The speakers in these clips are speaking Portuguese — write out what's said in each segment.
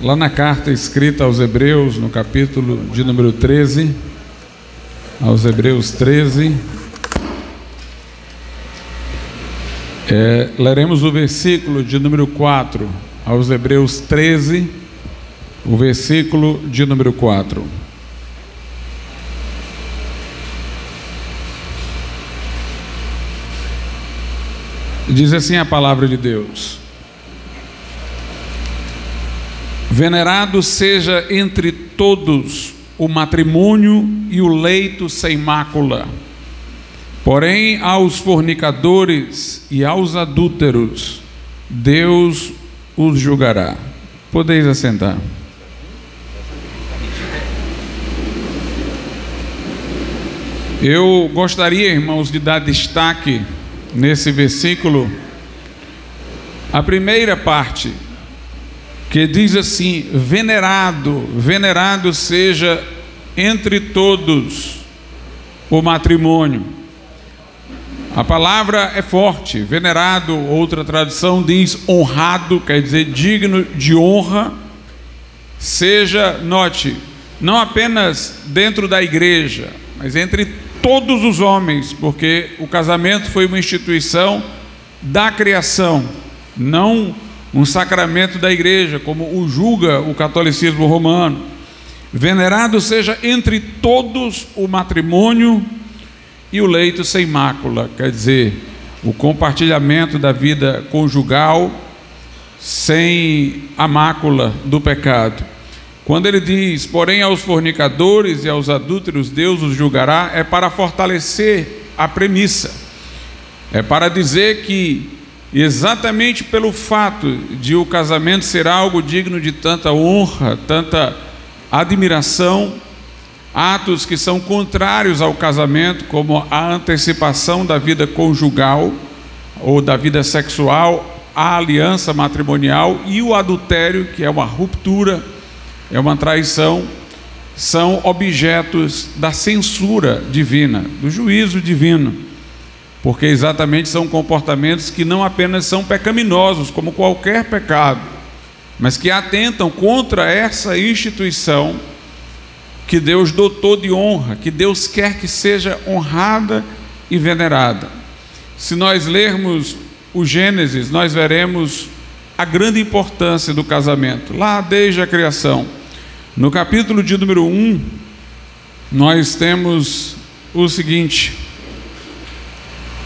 lá na carta escrita aos Hebreus, no capítulo de número 13, aos Hebreus 13, leremos o versículo de número 4, aos Hebreus 13, o versículo de número 4. Diz assim a palavra de Deus: venerado seja entre todos o matrimônio e o leito sem mácula, porém aos fornicadores e aos adúlteros Deus os julgará. Podeis assentar. Eu gostaria, irmãos, de dar destaque nesse versículo a primeira parte, que diz assim: venerado seja entre todos o matrimônio. A palavra é forte. Venerado, outra tradução diz honrado, quer dizer digno de honra. Seja, note, não apenas dentro da igreja, mas entre todos os homens, porque o casamento foi uma instituição da criação, não um sacramento da igreja, como o julga o catolicismo romano. Venerado seja entre todos o matrimônio e o leito sem mácula, quer dizer, o compartilhamento da vida conjugal sem a mácula do pecado. Quando ele diz, porém aos fornicadores e aos adúlteros Deus os julgará, é para fortalecer a premissa, é para dizer que exatamente pelo fato de o casamento ser algo digno de tanta honra, tanta admiração, atos que são contrários ao casamento, como a antecipação da vida conjugal ou da vida sexual, a aliança matrimonial e o adultério, que é uma ruptura, é uma traição, são objetos da censura divina, do juízo divino, porque exatamente são comportamentos que não apenas são pecaminosos, como qualquer pecado, mas que atentam contra essa instituição que Deus dotou de honra, que Deus quer que seja honrada e venerada. Se nós lermos o Gênesis, nós veremos a grande importância do casamento, lá desde a criação. No capítulo de número 1, nós temos o seguinte: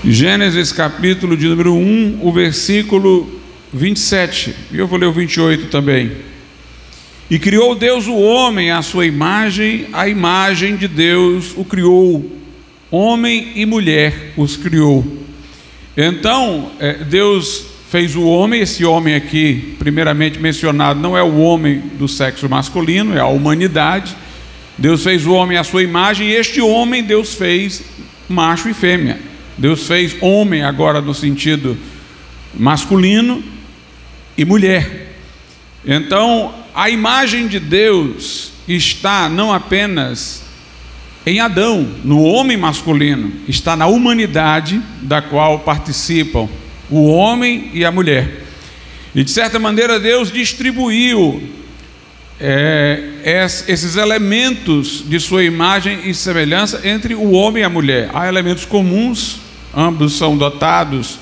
Gênesis capítulo de número 1, o versículo 27, e eu vou ler o 28 também. E criou Deus o homem à sua imagem, a imagem de Deus o criou, homem e mulher os criou. Então, Deus fez o homem. Esse homem aqui, primeiramente mencionado, não é o homem do sexo masculino, é a humanidade. Deus fez o homem à sua imagem, e este homem Deus fez macho e fêmea. Deus fez homem agora no sentido masculino e mulher. Então, a imagem de Deus está não apenas em Adão, no homem masculino, está na humanidade da qual participam o homem e a mulher. E de certa maneira Deus distribuiu esses elementos de sua imagem e semelhança entre o homem e a mulher. Há elementos comuns, ambos são dotados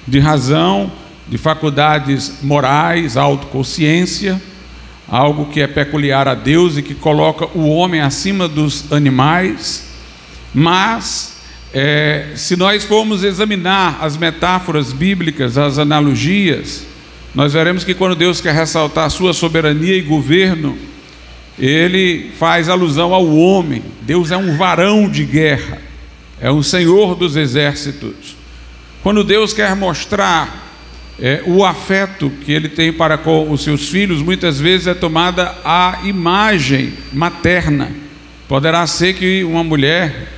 de razão, de faculdades morais, autoconsciência, algo que é peculiar a Deus e que coloca o homem acima dos animais. Mas se nós formos examinar as metáforas bíblicas, as analogias, nós veremos que quando Deus quer ressaltar a sua soberania e governo, ele faz alusão ao homem. Deus é um varão de guerra, é um senhor dos exércitos. Quando Deus quer mostrar o afeto que ele tem para com os seus filhos, muitas vezes é tomada a imagem materna. Poderá ser que uma mulher,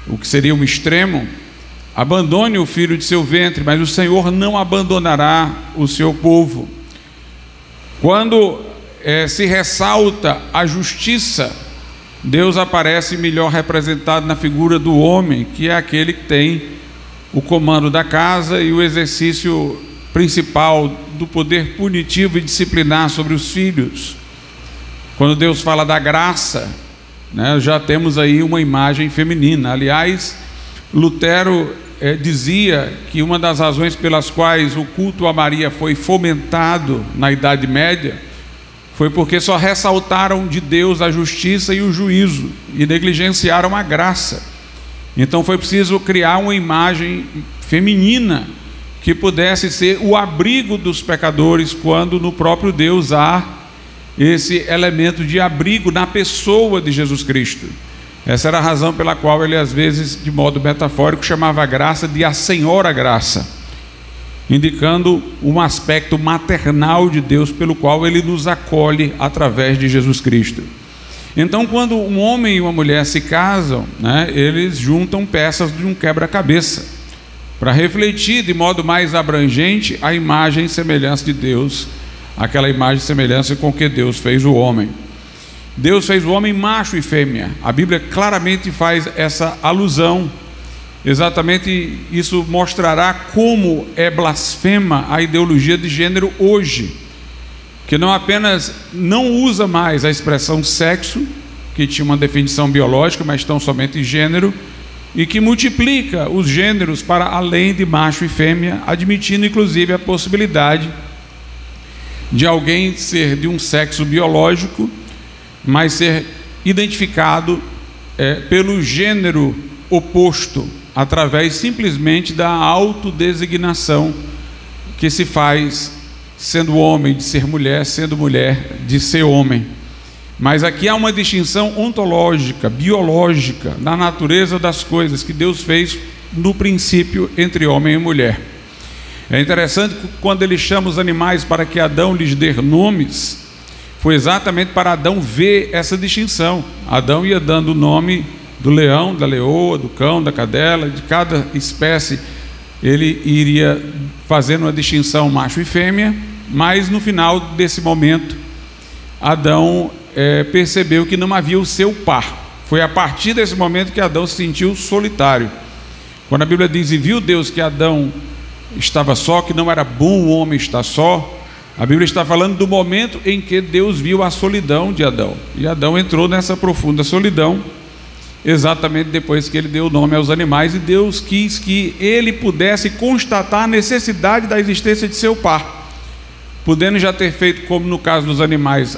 o que seria um extremo, abandone o filho de seu ventre, mas o Senhor não abandonará o seu povo. Quando se ressalta a justiça, Deus aparece melhor representado na figura do homem, que é aquele que tem o comando da casa e o exercício principal do poder punitivo e disciplinar sobre os filhos. Quando Deus fala da graça, né, já temos aí uma imagem feminina. Aliás, Lutero dizia que uma das razões pelas quais o culto a Maria foi fomentado na Idade Média foi porque só ressaltaram de Deus a justiça e o juízo e negligenciaram a graça. Então foi preciso criar uma imagem feminina que pudesse ser o abrigo dos pecadores, quando no próprio Deus há esse elemento de abrigo na pessoa de Jesus Cristo. Essa era a razão pela qual ele, às vezes, de modo metafórico, chamava a graça de a Senhora Graça, indicando um aspecto maternal de Deus pelo qual ele nos acolhe através de Jesus Cristo. Então, quando um homem e uma mulher se casam, né, eles juntam peças de um quebra-cabeça para refletir de modo mais abrangente a imagem e semelhança de Deus, aquela imagem e semelhança com que Deus fez o homem. Deus fez o homem macho e fêmea. A Bíblia claramente faz essa alusão. Exatamente isso mostrará como é blasfema a ideologia de gênero hoje, que não apenas não usa mais a expressão sexo, que tinha uma definição biológica, mas tão somente gênero, e que multiplica os gêneros para além de macho e fêmea, admitindo inclusive a possibilidade de alguém ser de um sexo biológico, mas ser identificado pelo gênero oposto, através simplesmente da autodesignação que se faz, sendo homem de ser mulher, sendo mulher de ser homem. Mas aqui há uma distinção ontológica, biológica, na natureza das coisas que Deus fez no princípio entre homem e mulher. É interessante que quando ele chama os animais para que Adão lhes dê nomes, foi exatamente para Adão ver essa distinção. Adão ia dando o nome do leão, da leoa, do cão, da cadela, de cada espécie ele iria fazendo uma distinção macho e fêmea, mas no final desse momento Adão percebeu que não havia o seu par. Foi a partir desse momento que Adão se sentiu solitário. Quando a Bíblia diz: e viu Deus que Adão estava só, que não era bom o homem estar só, a Bíblia está falando do momento em que Deus viu a solidão de Adão, e Adão entrou nessa profunda solidão, exatamente depois que ele deu o nome aos animais, e Deus quis que ele pudesse constatar a necessidade da existência de seu par, podendo já ter feito, como no caso dos animais,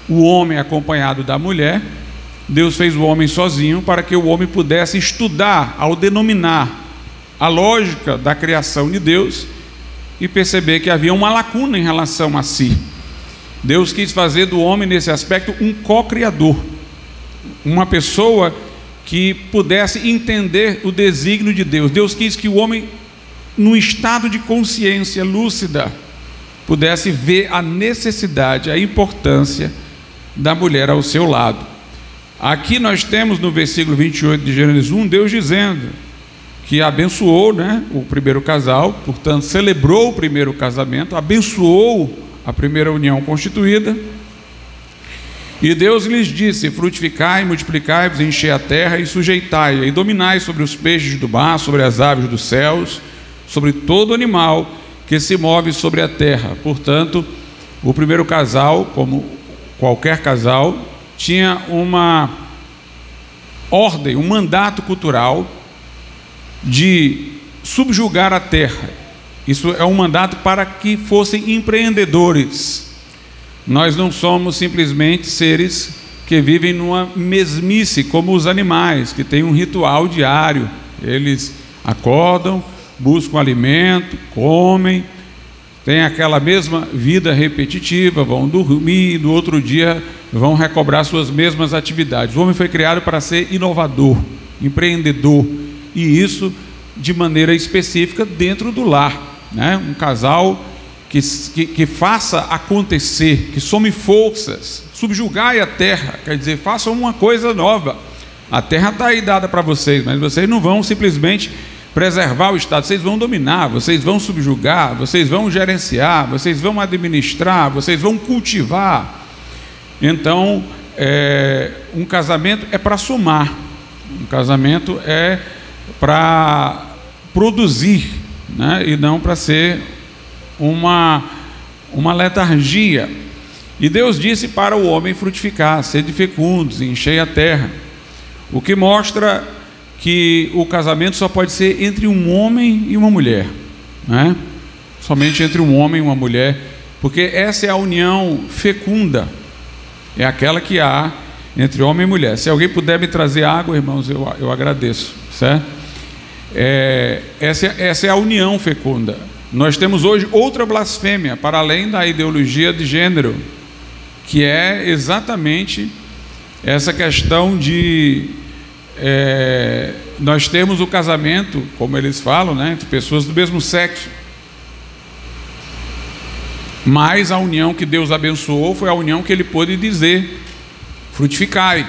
o homem acompanhado da mulher. Deus fez o homem sozinho para que o homem pudesse estudar, ao denominar a lógica da criação de Deus, e perceber que havia uma lacuna em relação a si. Deus quis fazer do homem, nesse aspecto, um co-criador, uma pessoa que pudesse entender o desígnio de Deus. Deus quis que o homem, num estado de consciência lúcida, pudesse ver a necessidade, a importância da mulher ao seu lado. Aqui nós temos no versículo 28 de Gênesis 1, Deus dizendo que abençoou, o primeiro casal, portanto celebrou o primeiro casamento, abençoou a primeira união constituída, e Deus lhes disse: frutificai, multiplicai-vos, enchei a terra e sujeitai-a, e dominai sobre os peixes do mar, sobre as aves dos céus, sobre todo animal que se move sobre a terra. Portanto, o primeiro casal, como qualquer casal, tinha uma ordem, um mandato cultural de subjugar a terra. Isso é um mandato para que fossem empreendedores. Nós não somos simplesmente seres que vivem numa mesmice como os animais, que têm um ritual diário. Eles acordam, buscam alimento, comem, têm aquela mesma vida repetitiva, vão dormir e no outro dia vão recobrar suas mesmas atividades. O homem foi criado para ser inovador, empreendedor, e isso de maneira específica dentro do lar, um casal que faça acontecer, que some forças, subjugai a terra, quer dizer, façam uma coisa nova. A terra está aí dada para vocês, mas vocês não vão simplesmente preservar o estado, vocês vão dominar, vocês vão subjugar, vocês vão gerenciar, vocês vão administrar, vocês vão cultivar. Então, um casamento é para somar, um casamento é para produzir, e não para ser uma uma letargia. E Deus disse para o homem frutificar, sede fecundos, enchei a terra. O que mostra que o casamento só pode ser entre um homem e uma mulher, né? Somente entre um homem e uma mulher, porque essa é a união fecunda, é aquela que há entre homem e mulher. Se alguém puder me trazer água, irmãos, eu agradeço, certo? Essa é a união fecunda. Nós temos hoje outra blasfêmia, para além da ideologia de gênero, que é exatamente essa questão de nós temos o casamento, como eles falam, né, entre pessoas do mesmo sexo, mas a união que Deus abençoou foi a união que ele pôde dizer: frutificai.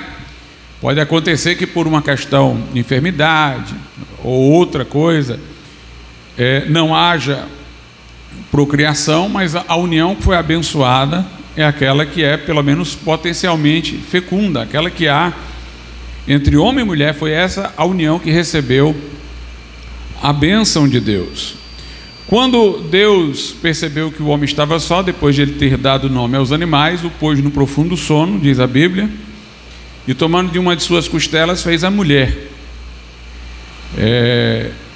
Pode acontecer que por uma questão de enfermidade ou outra coisa não haja procriação, mas a união que foi abençoada é aquela que é pelo menos potencialmente fecunda, aquela que há entre homem e mulher. Foi essa a união que recebeu a bênção de Deus. Quando Deus percebeu que o homem estava só, depois de ele ter dado nome aos animais, o pôs no profundo sono, diz a Bíblia, e tomando de uma de suas costelas fez a mulher.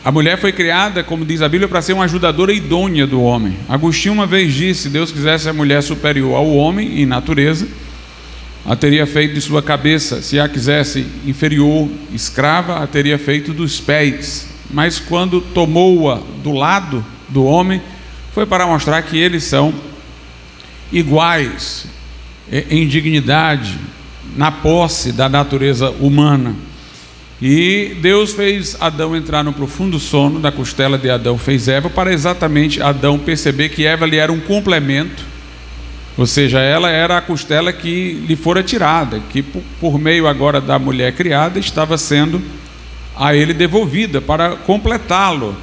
A mulher foi criada, como diz a Bíblia, para ser uma ajudadora idônea do homem. Agostinho uma vez disse: se Deus quisesse a mulher superior ao homem em natureza, a teria feito de sua cabeça; se a quisesse inferior, escrava, a teria feito dos pés. Mas quando tomou-a do lado do homem, foi para mostrar que eles são iguais em dignidade, na posse da natureza humana. E Deus fez Adão entrar no profundo sono, da costela de Adão fez Eva, para exatamente Adão perceber que Eva lhe era um complemento, ou seja, ela era a costela que lhe fora tirada, que por meio agora da mulher criada estava sendo a ele devolvida para completá-lo.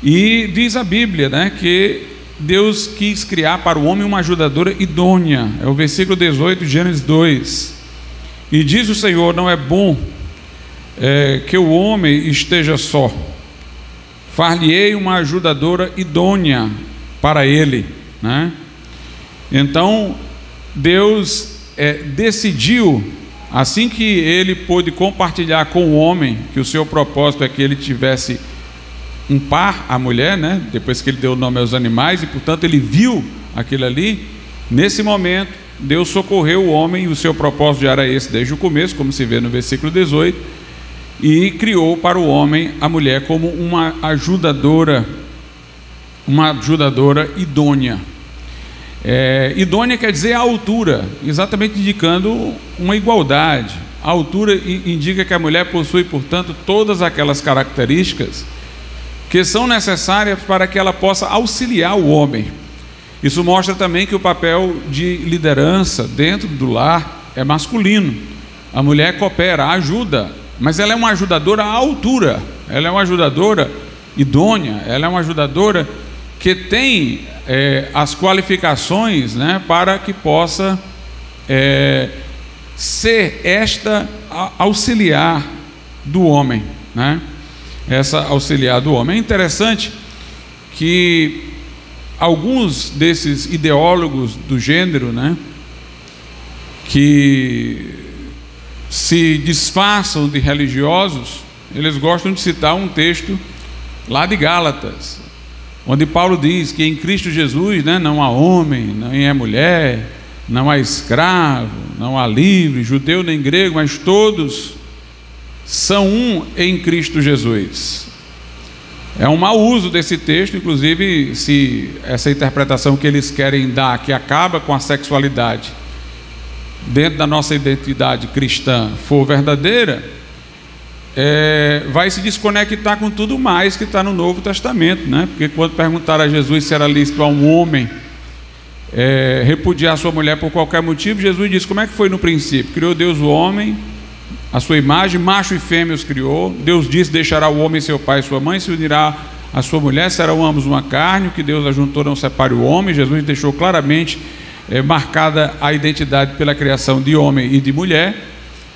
E diz a Bíblia, né, que Deus quis criar para o homem uma ajudadora idônea. É o versículo 18 de Gênesis 2. E diz o Senhor: não é bom que o homem esteja só, far-lhe-ei uma ajudadora idônea para ele, né? Então Deus decidiu, assim que ele pôde compartilhar com o homem, que o seu propósito é que ele tivesse um par, a mulher, né? Depois que ele deu o nome aos animais, e portanto ele viu aquilo ali. Nesse momento Deus socorreu o homem, e o seu propósito já era esse desde o começo, como se vê no versículo 18, e criou para o homem a mulher como uma ajudadora idônea. Idônea quer dizer a altura, exatamente indicando uma igualdade. A altura indica que a mulher possui, portanto, todas aquelas características que são necessárias para que ela possa auxiliar o homem. Isso mostra também que o papel de liderança dentro do lar é masculino. A mulher coopera, ajuda, mas ela é uma ajudadora à altura, ela é uma ajudadora idônea, ela é uma ajudadora que tem as qualificações, né, para que possa ser esta auxiliar do homem, né? Essa auxiliar do homem. É interessante que alguns desses ideólogos do gênero, né, que se disfarçam de religiosos, eles gostam de citar um texto lá de Gálatas, onde Paulo diz que em Cristo Jesus, né, não há homem, nem é mulher, não há escravo, não há livre, judeu nem grego, mas todos são um em Cristo Jesus. É um mau uso desse texto, inclusive, se essa interpretação que eles querem dar, que acaba com a sexualidade dentro da nossa identidade cristã, for verdadeira, vai se desconectar com tudo mais que está no Novo Testamento, né? Porque quando perguntaram a Jesus se era lícito a um homem repudiar sua mulher por qualquer motivo, Jesus disse: como é que foi no princípio? Criou Deus o homem, a sua imagem, macho e fêmea os criou. Deus disse: deixará o homem seu pai e sua mãe, se unirá a sua mulher, serão ambos uma carne. O que Deus ajuntou não separe o homem. Jesus deixou claramente marcada a identidade pela criação de homem e de mulher.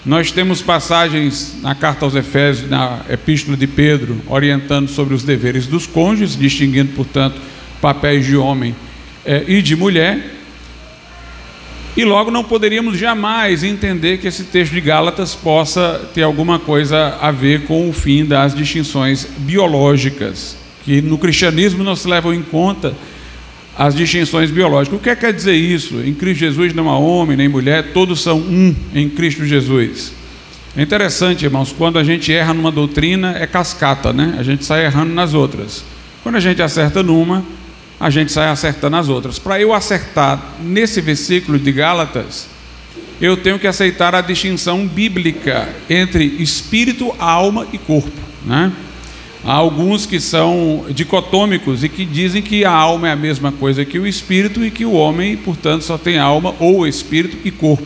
Nós temos passagens na carta aos Efésios, na epístola de Pedro, orientando sobre os deveres dos cônjuges, distinguindo, portanto, papéis de homem e de mulher. E logo não poderíamos jamais entender que esse texto de Gálatas possa ter alguma coisa a ver com o fim das distinções biológicas, que no cristianismo não se levam em conta as distinções biológicas. O que quer dizer isso? Em Cristo Jesus não há homem nem mulher, todos são um em Cristo Jesus. É interessante, irmãos, quando a gente erra numa doutrina é cascata, né? A gente sai errando nas outras. Quando a gente acerta numa, a gente sai acertando as outras. Para eu acertar nesse versículo de Gálatas, eu tenho que aceitar a distinção bíblica entre espírito, alma e corpo, né? Há alguns que são dicotômicos e que dizem que a alma é a mesma coisa que o espírito e que o homem, portanto, só tem alma ou espírito e corpo.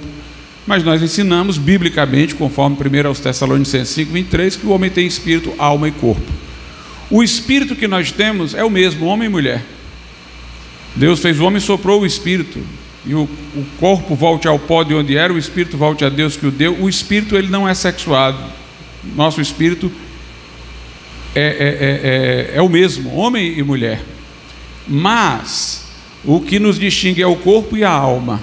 Mas nós ensinamos biblicamente, conforme 1 aos Tessalonicenses 5:23, que o homem tem espírito, alma e corpo. O espírito que nós temos é o mesmo, homem e mulher. Deus fez o homem e soprou o espírito, e o corpo volte ao pó de onde era, o espírito volte a Deus que o deu. O espírito, ele não é sexuado. Nosso espírito é o mesmo, homem e mulher. Mas o que nos distingue é o corpo e a alma.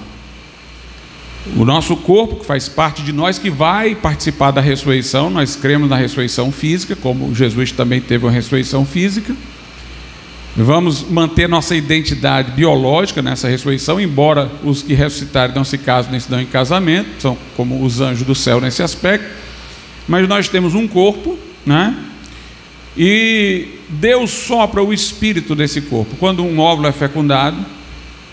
O nosso corpo, que faz parte de nós, que vai participar da ressurreição. Nós cremos na ressurreição física, como Jesus também teve uma ressurreição física. Vamos manter nossa identidade biológica nessa ressurreição, embora os que ressuscitarem não se casam nem se dão em casamento, são como os anjos do céu nesse aspecto. Mas nós temos um corpo, né? E Deus sopra o espírito desse corpo. Quando um óvulo é fecundado,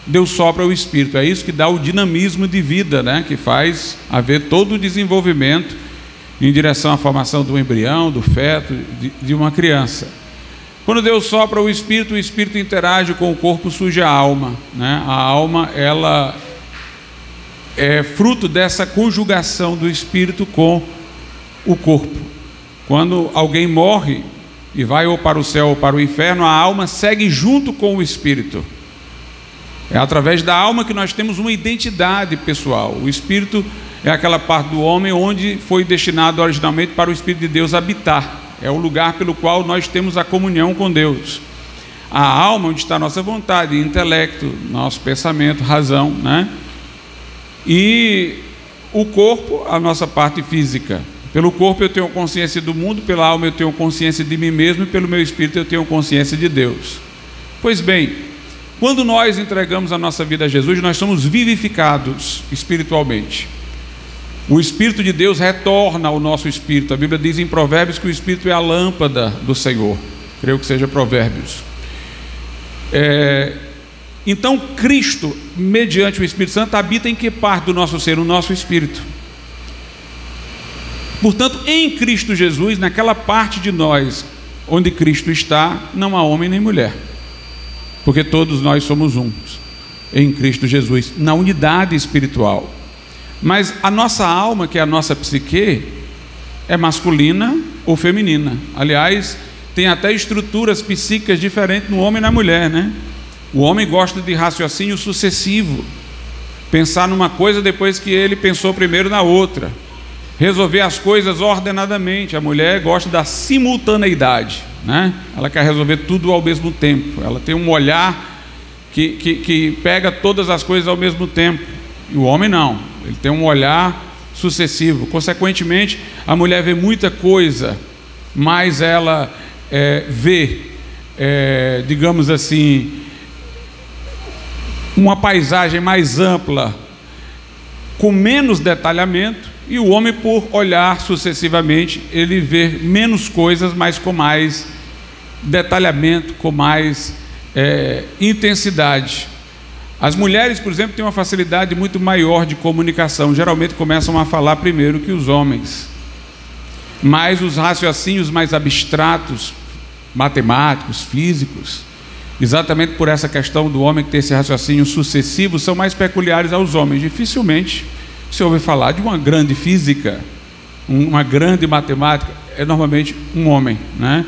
Deus sopra o espírito. É isso que dá o dinamismo de vida, né? Que faz haver todo o desenvolvimento em direção à formação do embrião, do feto, de uma criança. Quando Deus sopra o espírito interage com o corpo, surge a alma, né? A alma, ela é fruto dessa conjugação do espírito com o corpo. Quando alguém morre e vai ou para o céu ou para o inferno, a alma segue junto com o espírito. É através da alma que nós temos uma identidade pessoal. O espírito é aquela parte do homem onde foi destinado originalmente para o Espírito de Deus habitar. É o lugar pelo qual nós temos a comunhão com Deus. A alma, onde está a nossa vontade, intelecto, nosso pensamento, razão, né? E o corpo, a nossa parte física. Pelo corpo eu tenho consciência do mundo, pela alma eu tenho consciência de mim mesmo, e pelo meu espírito eu tenho consciência de Deus. Pois bem, quando nós entregamos a nossa vida a Jesus, nós somos vivificados espiritualmente. O Espírito de Deus retorna ao nosso espírito. A Bíblia diz em Provérbios que o Espírito é a lâmpada do Senhor. Creio que seja Provérbios. Então Cristo, mediante o Espírito Santo, habita em que parte do nosso ser? No nosso espírito. Portanto, em Cristo Jesus, naquela parte de nós onde Cristo está, não há homem nem mulher, porque todos nós somos uns em Cristo Jesus, na unidade espiritual. Mas a nossa alma, que é a nossa psique, é masculina ou feminina. Aliás, tem até estruturas psíquicas diferentes no homem e na mulher, né? O homem gosta de raciocínio sucessivo, pensar numa coisa depois que ele pensou primeiro na outra, resolver as coisas ordenadamente. A mulher gosta da simultaneidade, né? Ela quer resolver tudo ao mesmo tempo. Ela tem um olhar que pega todas as coisas ao mesmo tempo. E o homem não, ele tem um olhar sucessivo. Consequentemente, a mulher vê muita coisa, mas ela vê, digamos assim, uma paisagem mais ampla, com menos detalhamento. E o homem, por olhar sucessivamente, ele vê menos coisas, mas com mais detalhamento, com mais intensidade. As mulheres, por exemplo, têm uma facilidade muito maior de comunicação. Geralmente começam a falar primeiro que os homens. Mas os raciocínios mais abstratos, matemáticos, físicos, exatamente por essa questão do homem que tem esse raciocínio sucessivo, são mais peculiares aos homens. Dificilmente se ouve falar de uma grande física, uma grande matemática, é normalmente um homem, né?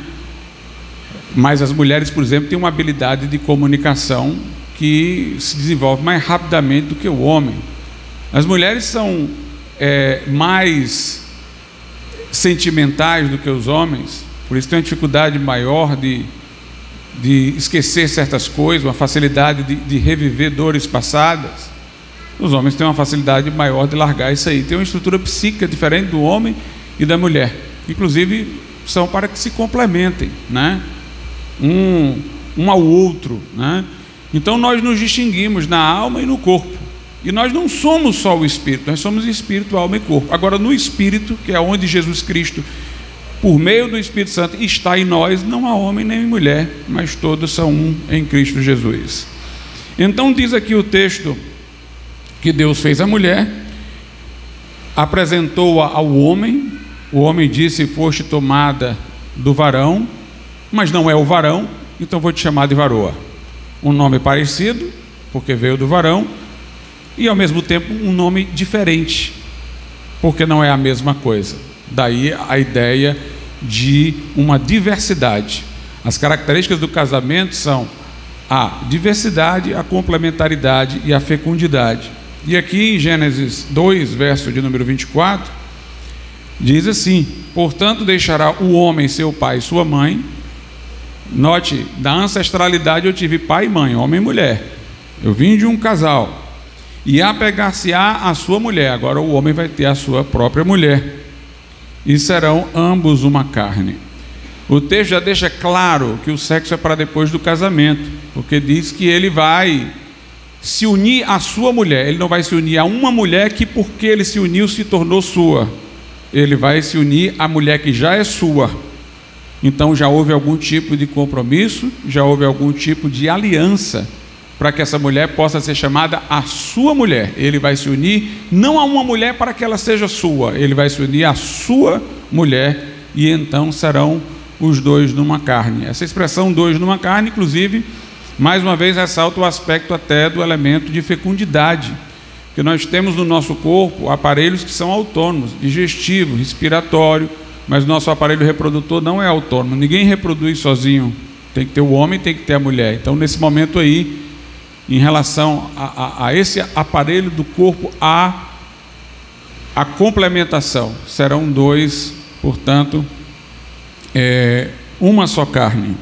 Mas as mulheres, por exemplo, têm uma habilidade de comunicação que se desenvolve mais rapidamente do que o homem. As mulheres são mais sentimentais do que os homens, por isso tem uma dificuldade maior de de esquecer certas coisas, uma facilidade de reviver dores passadas. Os homens têm uma facilidade maior de largar isso aí. Tem uma estrutura psíquica diferente do homem e da mulher. Inclusive, são para que se complementem, né? Um ao outro, né? Então nós nos distinguimos na alma e no corpo. E nós não somos só o espírito, nós somos espírito, alma e corpo. Agora, no espírito, que é onde Jesus Cristo, por meio do Espírito Santo, está em nós, não há homem nem mulher, mas todos são um em Cristo Jesus. Então diz aqui o texto que Deus fez a mulher, apresentou-a ao homem. O homem disse: foste tomada do varão, mas não é o varão, então vou te chamar de varoa. Um nome parecido, porque veio do varão, e ao mesmo tempo um nome diferente, porque não é a mesma coisa. Daí a ideia de uma diversidade. As características do casamento são a diversidade, a complementaridade e a fecundidade. E aqui em Gênesis 2, verso de número 24, diz assim: portanto deixará o homem seu pai e sua mãe. Note, da ancestralidade eu tive pai e mãe, homem e mulher, eu vim de um casal. E apegar-se-á a sua mulher. Agora o homem vai ter a sua própria mulher, e serão ambos uma carne. O texto já deixa claro que o sexo é para depois do casamento, porque diz que ele vai se unir à sua mulher. Ele não vai se unir a uma mulher que, porque ele se uniu, se tornou sua. Ele vai se unir à mulher que já é sua. Então já houve algum tipo de compromisso, já houve algum tipo de aliança, para que essa mulher possa ser chamada a sua mulher. Ele vai se unir não a uma mulher para que ela seja sua, ele vai se unir à sua mulher, e então serão os dois numa carne. Essa expressão dois numa carne, inclusive, mais uma vez ressalta o aspecto até do elemento de fecundidade, que nós temos no nosso corpo aparelhos que são autônomos, digestivo, respiratório, mas nosso aparelho reprodutor não é autônomo, ninguém reproduz sozinho, tem que ter o homem, tem que ter a mulher. Então nesse momento aí, em relação a esse aparelho do corpo, a complementação, serão dois, portanto, uma só carne.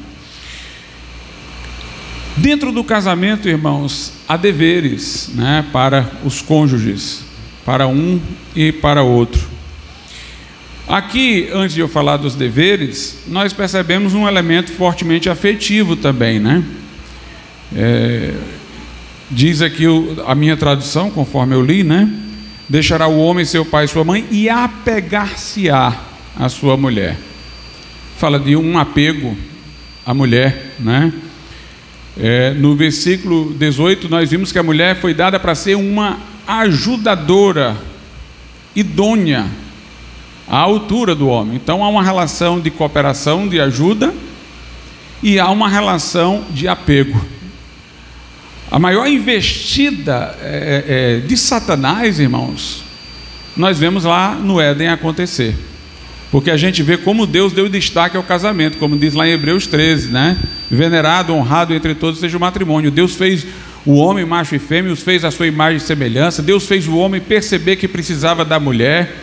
Dentro do casamento, irmãos, há deveres, né, para os cônjuges, para um e para outro. Aqui, antes de eu falar dos deveres, nós percebemos um elemento fortemente afetivo também, né? Diz aqui a minha tradução, conforme eu li, né? Deixará o homem seu pai e sua mãe e apegar-se-á a sua mulher. Fala de um apego à mulher, né? No versículo 18 nós vimos que a mulher foi dada para ser uma ajudadora, idônea, à altura do homem. Então há uma relação de cooperação, de ajuda, e há uma relação de apego. A maior investida de Satanás, irmãos, nós vemos lá no Éden acontecer, porque a gente vê como Deus deu destaque ao casamento, como diz lá em Hebreus 13, né? Venerado, honrado entre todos seja o matrimônio. Deus fez o homem, macho e fêmea, os fez à sua imagem e semelhança. Deus fez o homem perceber que precisava da mulher.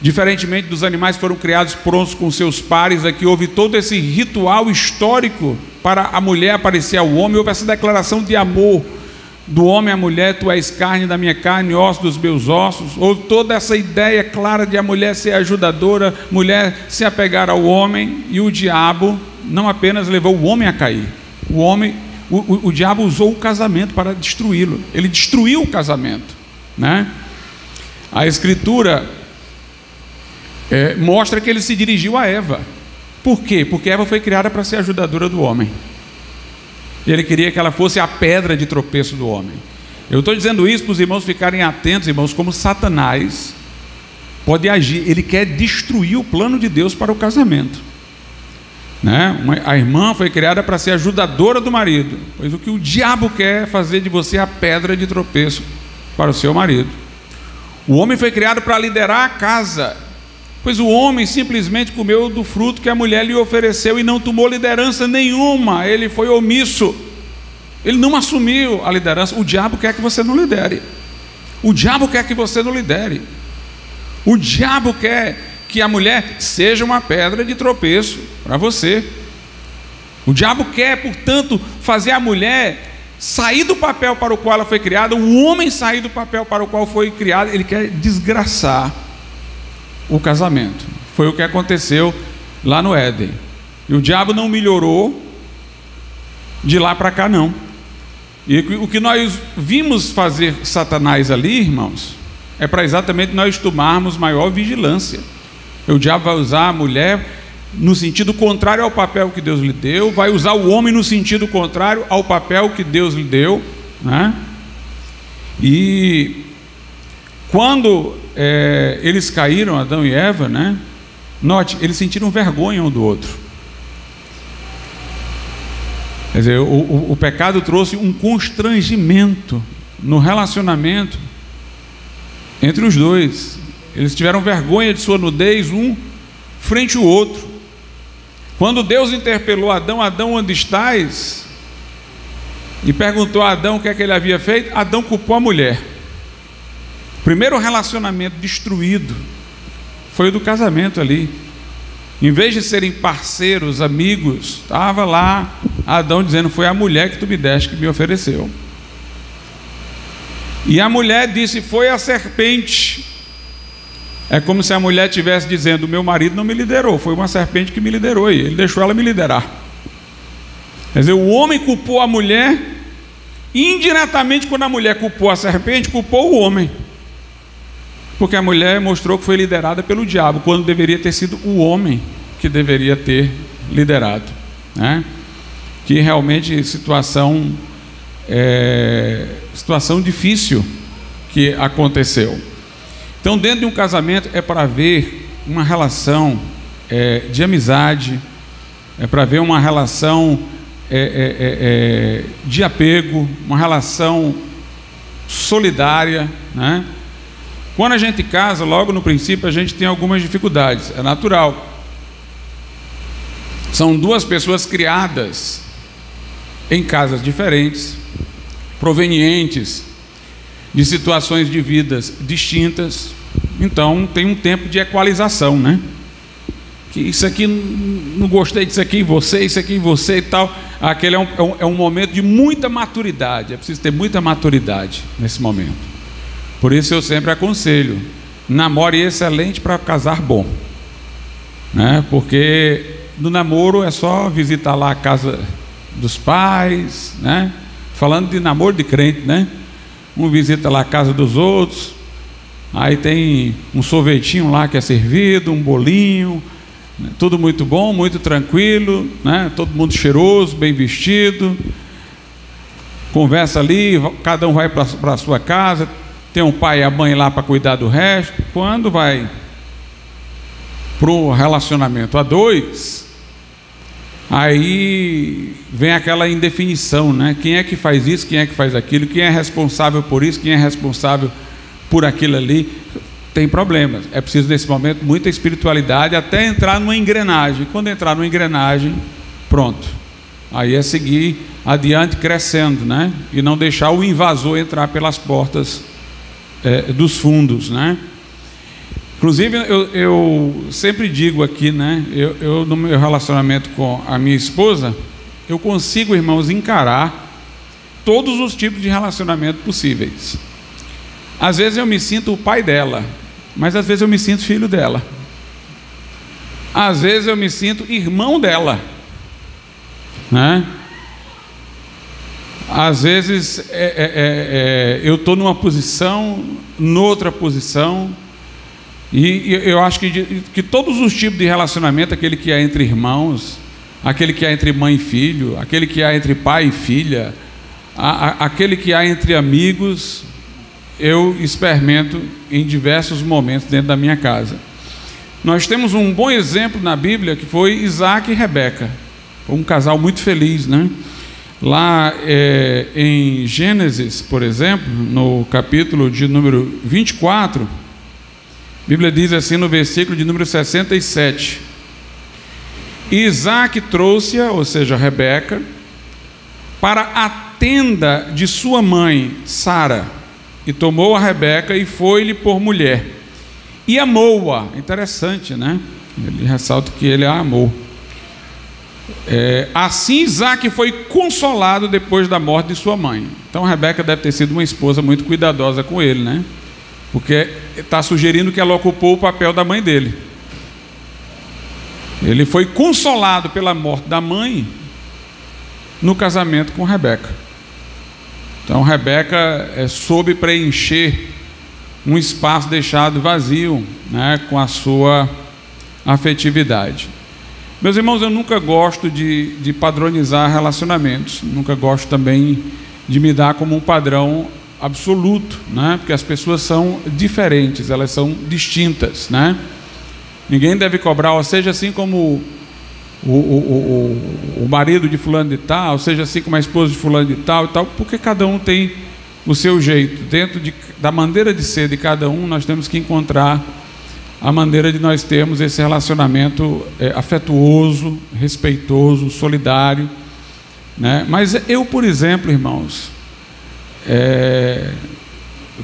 Diferentemente dos animais que foram criados prontos com seus pares, aqui houve todo esse ritual histórico para a mulher aparecer ao homem. Houve essa declaração de amor do homem à mulher: tu és carne da minha carne, osso dos meus ossos. Houve toda essa ideia clara de a mulher ser ajudadora, mulher se apegar ao homem. E o diabo não apenas levou o homem a cair, o diabo usou o casamento para destruí-lo. Ele destruiu o casamento, né? A Escritura mostra que ele se dirigiu a Eva. Por quê? Porque Eva foi criada para ser ajudadora do homem. E ele queria que ela fosse a pedra de tropeço do homem. Eu estou dizendo isso para os irmãos ficarem atentos, irmãos, como Satanás pode agir. Ele quer destruir o plano de Deus para o casamento, né? A irmã foi criada para ser ajudadora do marido, pois o que o diabo quer é fazer de você a pedra de tropeço para o seu marido. O homem foi criado para liderar a casa, pois o homem simplesmente comeu do fruto que a mulher lhe ofereceu e não tomou liderança nenhuma. Ele foi omisso, ele não assumiu a liderança. O diabo quer que você não lidere. O diabo quer que você não lidere. O diabo quer que a mulher seja uma pedra de tropeço para você. O diabo quer, portanto, fazer a mulher sair do papel para o qual ela foi criada, o homem sair do papel para o qual foi criado. Ele quer desgraçar o casamento. Foi o que aconteceu lá no Éden. E o diabo não melhorou de lá para cá, não. E o que nós vimos fazer Satanás ali, irmãos, é para exatamente nós tomarmos maior vigilância. O diabo vai usar a mulher no sentido contrário ao papel que Deus lhe deu, vai usar o homem no sentido contrário ao papel que Deus lhe deu, né? E quando eles caíram, Adão e Eva, né? Note, eles sentiram vergonha um do outro. Quer dizer, o pecado trouxe um constrangimento no relacionamento entre os dois. Eles tiveram vergonha de sua nudez, um frente ao outro. Quando Deus interpelou Adão: Adão, onde estás? E perguntou a Adão o que é que ele havia feito. Adão culpou a mulher. O primeiro relacionamento destruído foi o do casamento ali. Em vez de serem parceiros, amigos, estava lá Adão dizendo: foi a mulher que tu me deste, que me ofereceu. E a mulher disse: foi a serpente. É como se a mulher estivesse dizendo: meu marido não me liderou, foi uma serpente que me liderou, e ele deixou ela me liderar. Quer dizer, o homem culpou a mulher, e indiretamente, quando a mulher culpou a serpente, culpou o homem, porque a mulher mostrou que foi liderada pelo diabo, quando deveria ter sido o homem que deveria ter liderado, né? Que realmente situação difícil que aconteceu. Então, dentro de um casamento é para haver uma relação de amizade, é para haver uma relação de apego, uma relação solidária, né? Quando a gente casa, logo no princípio a gente tem algumas dificuldades, é natural. São duas pessoas criadas em casas diferentes, provenientes de situações de vidas distintas. Então tem um tempo de equalização, né? Que isso aqui, não gostei disso aqui em você, isso aqui em você e tal. Aquele é um momento de muita maturidade. É preciso ter muita maturidade nesse momento. Por isso eu sempre aconselho: namore excelente para casar bom, né? Porque no namoro é só visitar lá a casa dos pais, né? Falando de namoro de crente, né? Um visita lá a casa dos outros, aí tem um sorvetinho lá que é servido, um bolinho, né? Tudo muito bom, muito tranquilo, né? Todo mundo cheiroso, bem vestido, conversa ali, cada um vai para a sua casa, tem um pai e a mãe lá para cuidar do resto. Quando vai para o relacionamento a dois, aí vem aquela indefinição, né? Quem é que faz isso, quem é que faz aquilo, quem é responsável por isso, quem é responsável por aquilo ali. Tem problemas. É preciso nesse momento muita espiritualidade até entrar numa engrenagem. Quando entrar numa engrenagem, pronto, aí é seguir adiante crescendo, né? E não deixar o invasor entrar pelas portas dos fundos, né? Inclusive eu sempre digo aqui, né? Eu no meu relacionamento com a minha esposa, eu consigo, irmãos, encarar todos os tipos de relacionamento possíveis. Às vezes eu me sinto o pai dela, mas às vezes eu me sinto filho dela. Às vezes eu me sinto irmão dela, né? Às vezes eu estou numa posição, noutra posição. E eu acho que todos os tipos de relacionamento, aquele que é entre irmãos, aquele que é entre mãe e filho, aquele que é entre pai e filha, aquele que há entre amigos, eu experimento em diversos momentos dentro da minha casa. Nós temos um bom exemplo na Bíblia, que foi Isaac e Rebeca, um casal muito feliz, né? Lá em Gênesis, por exemplo, no capítulo de número 24, a Bíblia diz assim no versículo de número 67: Isaac trouxe-a, ou seja, Rebeca, para a tenda de sua mãe, Sara, e tomou a Rebeca e foi-lhe por mulher, e amou-a. Interessante, né? Ele ressalta que ele a amou. Assim Isaac foi consolado depois da morte de sua mãe. Então Rebeca deve ter sido uma esposa muito cuidadosa com ele, né? Porque está sugerindo que ela ocupou o papel da mãe dele. Ele foi consolado pela morte da mãe no casamento com Rebeca. Então Rebeca soube preencher um espaço deixado vazio, né, com a sua afetividade. Meus irmãos, eu nunca gosto de padronizar relacionamentos, nunca gosto também de me dar como um padrão absoluto, né? Porque as pessoas são diferentes, elas são distintas, né? Ninguém deve cobrar, ou seja, assim como o marido de fulano de tal, seja assim como a esposa de fulano de tal e tal, porque cada um tem o seu jeito. Dentro da maneira de ser de cada um, nós temos que encontrar a maneira de nós termos esse relacionamento afetuoso, respeitoso, solidário, né? Mas eu, por exemplo, irmãos,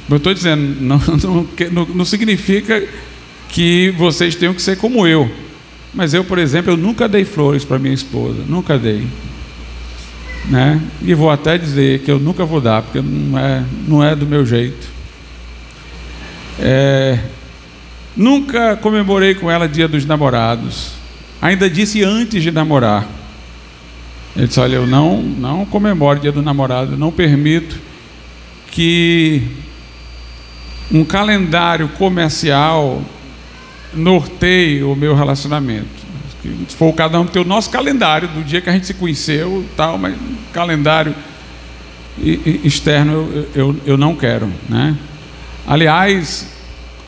como eu estou dizendo, não significa que vocês tenham que ser como eu. Mas eu, por exemplo, eu nunca dei flores para minha esposa, nunca dei, né? E vou até dizer que eu nunca vou dar, porque não é do meu jeito. Nunca comemorei com ela Dia dos Namorados. Ainda disse antes de namorar. Ele disse: olha, eu não comemoro Dia do Namorado, eu não permito que um calendário comercial norteie o meu relacionamento. Se for cada um ter o nosso calendário do dia que a gente se conheceu, tal, mas calendário externo eu não quero, né? Aliás,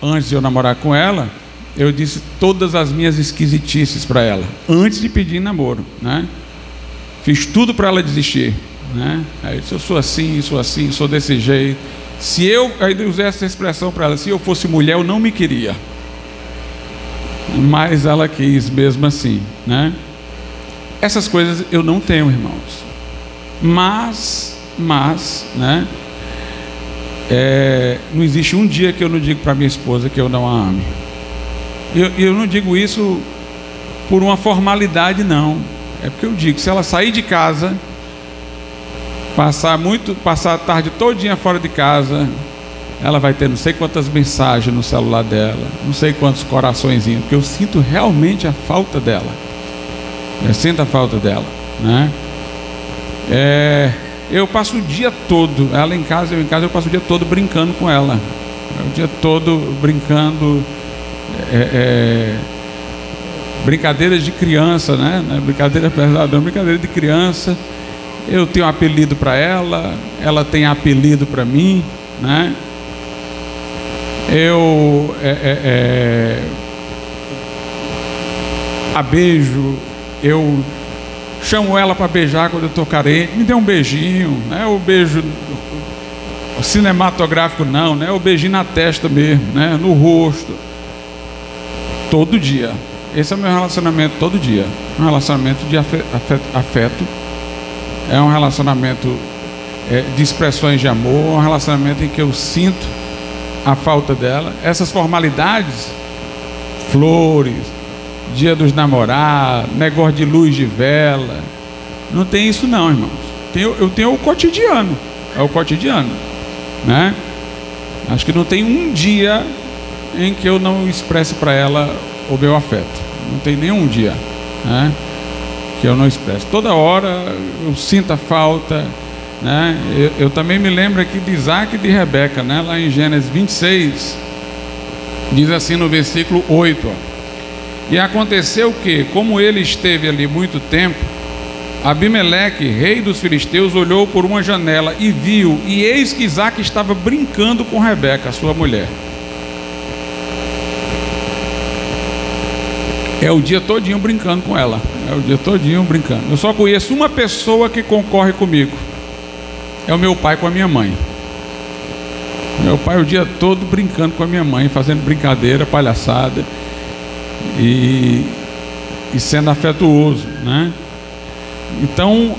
antes de eu namorar com ela, eu disse todas as minhas esquisitices para ela, antes de pedir namoro, né? Fiz tudo para ela desistir, né? Aí eu disse: eu sou assim, sou desse jeito. Aí eu usei essa expressão para ela: se eu fosse mulher, eu não me queria. Mas ela quis mesmo assim, né? Essas coisas eu não tenho, irmãos. Mas, né? Não existe um dia que eu não digo para minha esposa que eu não a ame. Eu não digo isso por uma formalidade, não. É porque eu digo, se ela sair de casa, passar a tarde todinha fora de casa, ela vai ter não sei quantas mensagens no celular dela, não sei quantos coraçõezinhos, porque eu sinto realmente a falta dela. Eu sinto a falta dela, né? Eu passo o dia todo, ela em casa, eu passo o dia todo brincando com ela. O dia todo brincando, brincadeiras de criança, né? Brincadeira pesada, brincadeira de criança. Eu tenho um apelido para ela, ela tem apelido para mim, né? Eu a beijo, eu chamo ela para beijar quando eu estou carente, me dê um beijinho, né? O beijo cinematográfico não, né? O beijinho na testa mesmo, né? No rosto, todo dia. Esse é o meu relacionamento todo dia, um relacionamento de afeto, é um relacionamento de expressões de amor, um relacionamento em que eu sinto a falta dela. Essas formalidades, flores, Dia dos Namorados, negócio de luz de vela, não tem isso não, irmãos. Eu tenho o cotidiano, é o cotidiano, né? Acho que não tem um dia em que eu não expresse para ela o meu afeto. Não tem nenhum dia, né, que eu não expresso. Toda hora eu sinto a falta, né? Eu também me lembro aqui de Isaac e de Rebeca, né? Lá em Gênesis 26 diz assim no versículo 8, ó: e aconteceu que, como ele esteve ali muito tempo, Abimeleque, rei dos filisteus, olhou por uma janela e viu, e eis que Isaac estava brincando com Rebeca, sua mulher. É o dia todinho brincando com ela, é o dia todinho brincando. Eu só conheço uma pessoa que concorre comigo, é o meu pai com a minha mãe. Meu pai o dia todo brincando com a minha mãe, fazendo brincadeira, palhaçada e sendo afetuoso, né? Então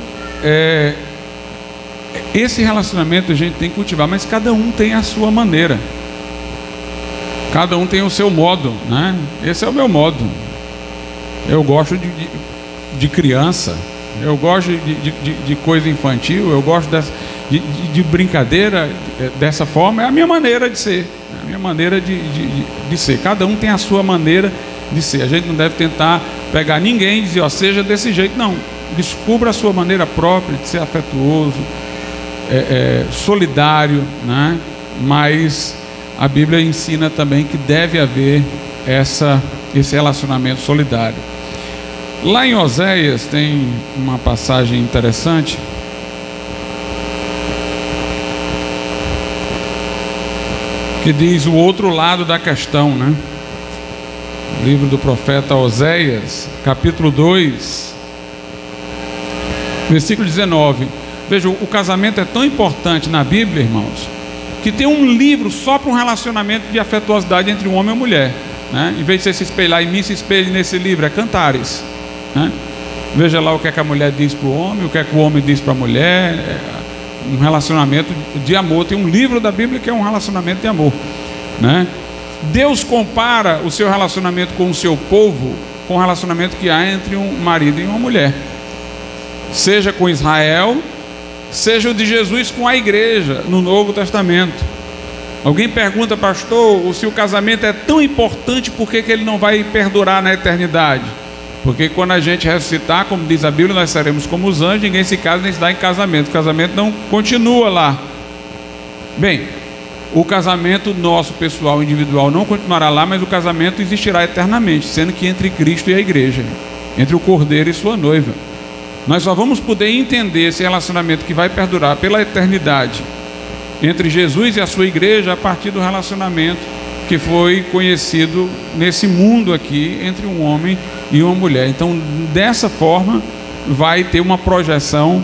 esse relacionamento a gente tem que cultivar, mas cada um tem a sua maneira, cada um tem o seu modo, né? Esse é o meu modo. Eu gosto de criança, eu gosto de coisa infantil, eu gosto de brincadeira dessa forma. É a minha maneira de ser, é a minha maneira de ser. Cada um tem a sua maneira de ser. A gente não deve tentar pegar ninguém e dizer, ó, seja desse jeito. Não, descubra a sua maneira própria de ser afetuoso, solidário, né? Mas a Bíblia ensina também que deve haver esse relacionamento solidário. Lá em Oséias tem uma passagem interessante, que diz o outro lado da questão, né? Livro do profeta Oséias, capítulo 2, versículo 19. Veja, o casamento é tão importante na Bíblia, irmãos, que tem um livro só para um relacionamento de afetuosidade entre um homem e uma mulher, né? Em vez de você se espelhar em mim, se espelhe nesse livro, é Cantares, né? Veja lá o que é que a mulher diz para o homem, o que é que o homem diz para a mulher. Um relacionamento de amor. Tem um livro da Bíblia que é um relacionamento de amor, né? Deus compara o seu relacionamento com o seu povo com o relacionamento que há entre um marido e uma mulher, seja com Israel, seja o de Jesus com a igreja no Novo Testamento. Alguém pergunta, pastor, se o casamento é tão importante, por que ele não vai perdurar na eternidade? Porque quando a gente ressuscitar, como diz a Bíblia, nós seremos como os anjos, ninguém se casa nem se dá em casamento. O casamento não continua lá. Bem, o casamento nosso, pessoal, individual, não continuará lá, mas o casamento existirá eternamente, sendo que entre Cristo e a igreja, entre o Cordeiro e sua noiva. Nós só vamos poder entender esse relacionamento que vai perdurar pela eternidade entre Jesus e a sua igreja a partir do relacionamento que foi conhecido nesse mundo aqui entre um homem e uma mulher. Então, dessa forma, vai ter uma projeção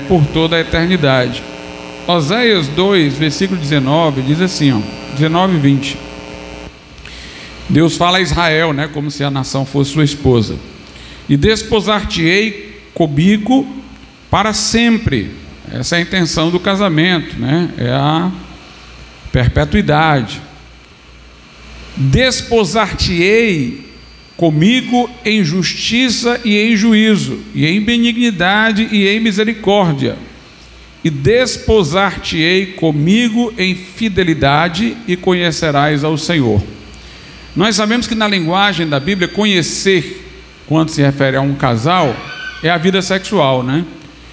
por toda a eternidade. Oséias 2, versículo 19, diz assim, ó, 19 e 20. Deus fala a Israel, né, como se a nação fosse sua esposa. E desposar-te-ei comigo para sempre. Essa é a intenção do casamento, né? É a perpetuidade. Desposar-te-ei comigo em justiça e em juízo, e em benignidade e em misericórdia. E desposar-te-ei comigo em fidelidade, e conhecerás ao Senhor. Nós sabemos que na linguagem da Bíblia, conhecer, quando se refere a um casal, é a vida sexual, né?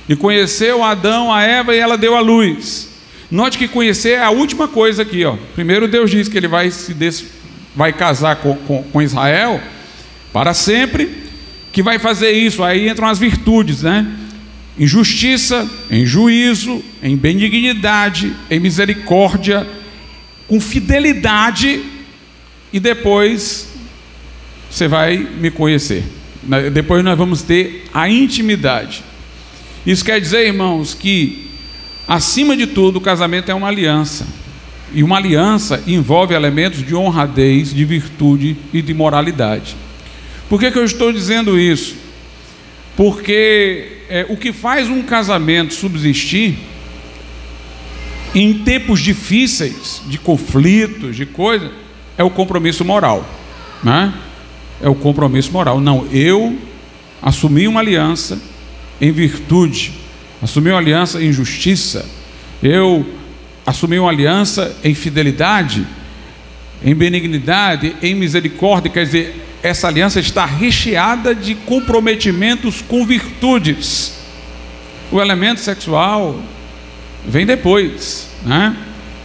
E conheceu Adão, a Eva, e ela deu à luz. Note que conhecer é a última coisa aqui, ó. Primeiro Deus diz que ele vai casar com Israel para sempre, que vai fazer isso. Aí entram as virtudes, né? Em justiça, em juízo, em benignidade, em misericórdia, com fidelidade, e depois você vai me conhecer. Depois nós vamos ter a intimidade. Isso quer dizer, irmãos, que acima de tudo o casamento é uma aliança. E uma aliança envolve elementos de honradez, de virtude e de moralidade. Por que eu estou dizendo isso? Porque o que faz um casamento subsistir em tempos difíceis, de conflitos, de coisa, é o compromisso moral, né? É o compromisso moral. Não, eu assumi uma aliança em virtude, assumi uma aliança em justiça, eu assumi uma aliança em fidelidade, em benignidade, em misericórdia. Quer dizer, essa aliança está recheada de comprometimentos com virtudes. O elemento sexual vem depois, né?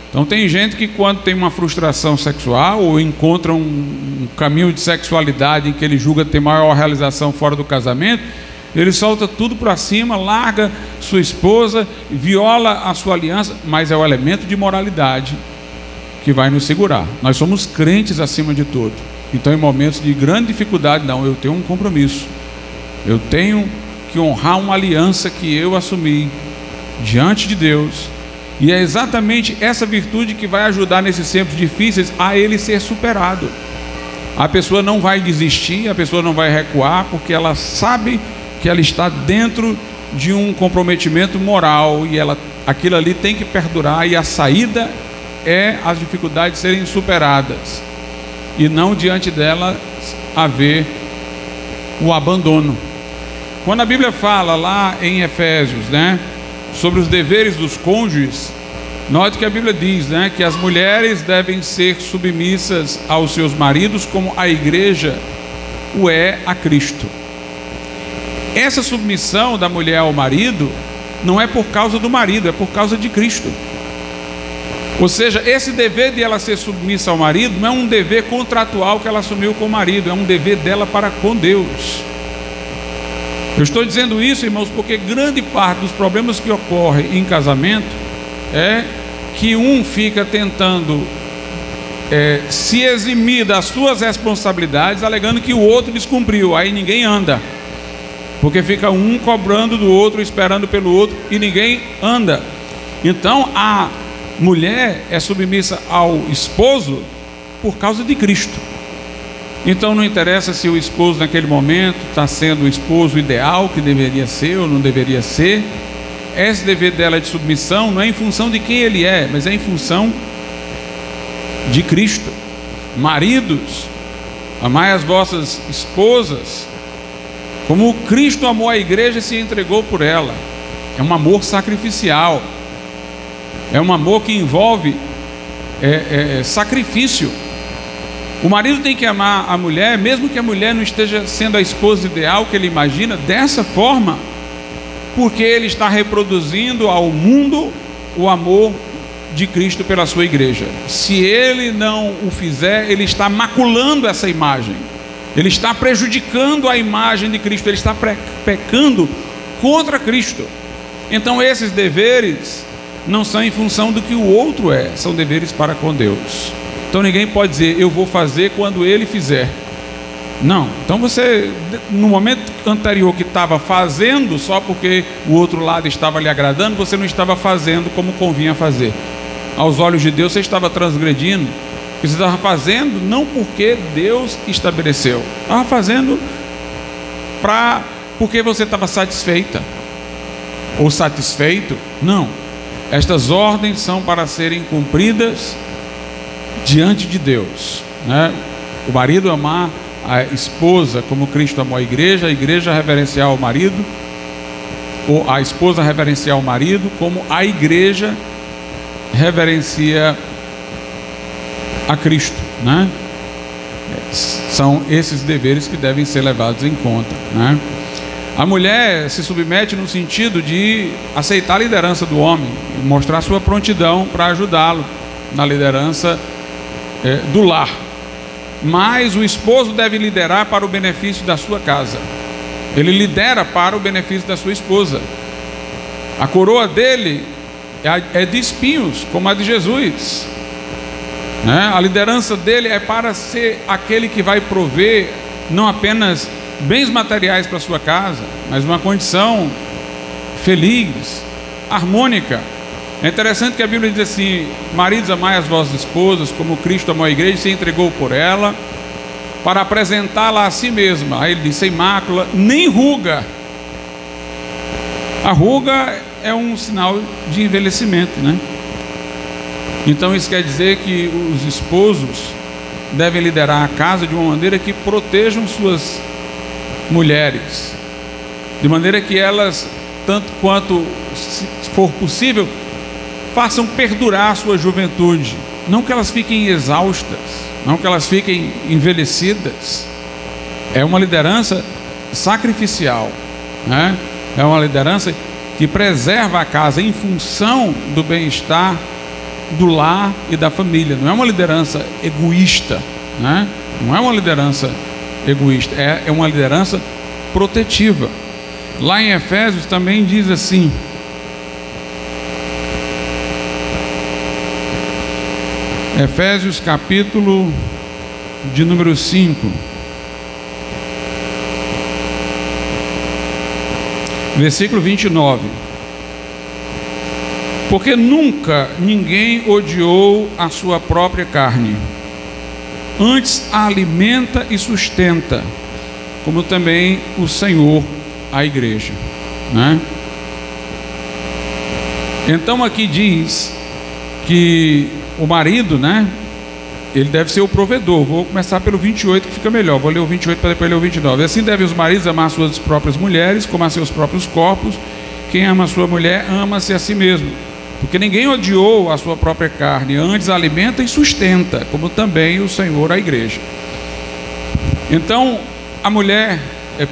Então tem gente que quando tem uma frustração sexual ou encontra um caminho de sexualidade em que ele julga ter maior realização fora do casamento, ele solta tudo para cima, larga sua esposa, viola a sua aliança, mas é o elemento de moralidade que vai nos segurar. Nós somos crentes acima de tudo. Então em momentos de grande dificuldade, não, eu tenho um compromisso, eu tenho que honrar uma aliança que eu assumi diante de Deus. E é exatamente essa virtude que vai ajudar nesses tempos difíceis a ele ser superado. A pessoa não vai desistir, a pessoa não vai recuar, porque ela sabe que ela está dentro de um comprometimento moral, e aquilo ali tem que perdurar, e a saída é as dificuldades serem superadas, e não diante dela haver o abandono. quando a Bíblia fala lá em Efésios, né, sobre os deveres dos cônjuges, note que a Bíblia diz, né, que as mulheres devem ser submissas aos seus maridos como a igreja o é a Cristo. Essa submissão da mulher ao marido não é por causa do marido, é por causa de Cristo. Ou seja, esse dever de ela ser submissa ao marido não é um dever contratual que ela assumiu com o marido, é um dever dela para com Deus. Eu estou dizendo isso, irmãos, porque grande parte dos problemas que ocorrem em casamento é que um fica tentando se eximir das suas responsabilidades, alegando que o outro descumpriu. Aí ninguém anda, porque fica um cobrando do outro, esperando pelo outro, e ninguém anda. Então a mulher é submissa ao esposo por causa de Cristo. Então não interessa se o esposo naquele momento está sendo o esposo ideal que deveria ser ou não deveria ser. Esse dever dela de submissão não é em função de quem ele é, mas é em função de Cristo. Maridos, amai as vossas esposas como Cristo amou a igreja e se entregou por ela. É um amor sacrificial, é um amor que envolve sacrifício. O marido tem que amar a mulher, mesmo que a mulher não esteja sendo a esposa ideal que ele imagina, dessa forma, porque ele está reproduzindo ao mundo o amor de Cristo pela sua igreja. Se ele não o fizer, ele está maculando essa imagem, ele está prejudicando a imagem de Cristo, ele está pecando contra Cristo. Então esses deveres não são em função do que o outro é, são deveres para com Deus. Então ninguém pode dizer, eu vou fazer quando ele fizer. Não. Então você, no momento anterior que estava fazendo, só porque o outro lado estava lhe agradando, você não estava fazendo como convinha fazer. Aos olhos de Deus você estava transgredindo. Você estava fazendo não porque Deus estabeleceu, estava fazendo porque você estava satisfeita ou satisfeito. Não. Estas ordens são para serem cumpridas diante de Deus, né? O marido amar a esposa como Cristo amou a igreja reverenciar o marido, ou a esposa reverenciar o marido como a igreja reverencia a Cristo, né? São esses deveres que devem ser levados em conta, né? A mulher se submete no sentido de aceitar a liderança do homem, mostrar sua prontidão para ajudá-lo na liderança do lar. Mas o esposo deve liderar para o benefício da sua casa. Ele lidera para o benefício da sua esposa. A coroa dele é de espinhos, como a de Jesus, né? A liderança dele é para ser aquele que vai prover não apenas bens materiais para a sua casa, mas uma condição feliz, harmônica. É interessante que a Bíblia diz assim: maridos, amai as vossas esposas como Cristo amou a igreja e se entregou por ela, para apresentá-la a si mesma. Aí ele diz, sem mácula, nem ruga. A ruga é um sinal de envelhecimento, né? Então isso quer dizer que os esposos devem liderar a casa de uma maneira que protejam suas mulheres, de maneira que elas, tanto quanto se for possível, façam perdurar a sua juventude, não que elas fiquem exaustas, não que elas fiquem envelhecidas. É uma liderança sacrificial, né? É uma liderança que preserva a casa em função do bem-estar do lar e da família. Não é uma liderança egoísta, né? Não é uma liderança egoísta, é uma liderança protetiva. Lá em Efésios também diz assim, Efésios capítulo de número 5, versículo 29. Porque nunca ninguém odiou a sua própria carne, antes a alimenta e sustenta, como também o Senhor a igreja, né? Então aqui diz que o marido, né, ele deve ser o provedor. Vou começar pelo 28 que fica melhor. Vou ler o 28 para depois ler o 29. Assim devem os maridos amar suas próprias mulheres como a seus próprios corpos. Quem ama a sua mulher, ama-se a si mesmo. Porque ninguém odiou a sua própria carne, antes alimenta e sustenta, como também o Senhor a igreja. Então, a mulher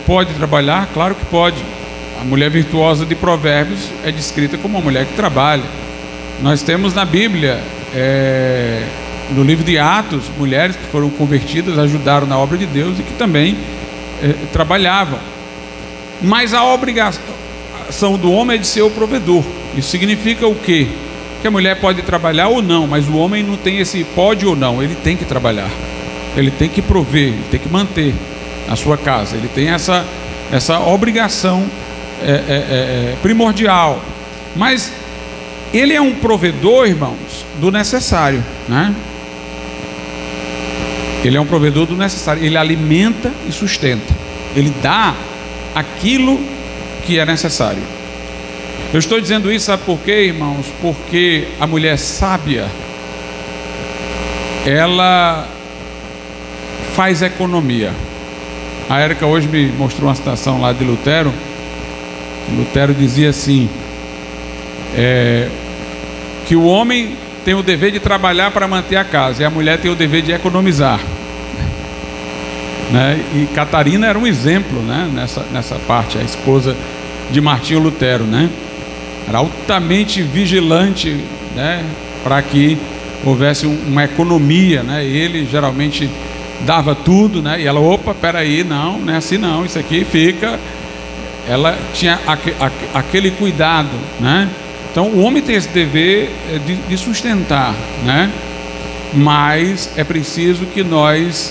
pode trabalhar? Claro que pode. A mulher virtuosa de Provérbios é descrita como uma mulher que trabalha. Nós temos na Bíblia, no livro de Atos, mulheres que foram convertidas, ajudaram na obra de Deus e que também trabalhavam. Mas a obrigação do homem é de ser o provedor. Isso significa o quê? Que a mulher pode trabalhar ou não, mas o homem não tem esse pode ou não, ele tem que trabalhar, ele tem que prover, ele tem que manter a sua casa, ele tem essa obrigação primordial. Mas ele é um provedor, irmãos, do necessário, né? Ele é um provedor do necessário, ele alimenta e sustenta, ele dá aquilo que é necessário. Eu estou dizendo isso, sabe por quê, irmãos? Porque a mulher sábia, ela faz economia. A Érica hoje me mostrou uma citação lá de Lutero. Lutero dizia assim, que o homem tem o dever de trabalhar para manter a casa, e a mulher tem o dever de economizar, né? E Catarina era um exemplo, né? nessa parte, a esposa de Martinho Lutero, né? Era altamente vigilante, né? Para que houvesse uma economia, né? Ele geralmente dava tudo, né? E ela, opa, peraí, não é assim não, isso aqui fica. Ela tinha aquele cuidado, né? Então o homem tem esse dever de sustentar, né? Mas é preciso que nós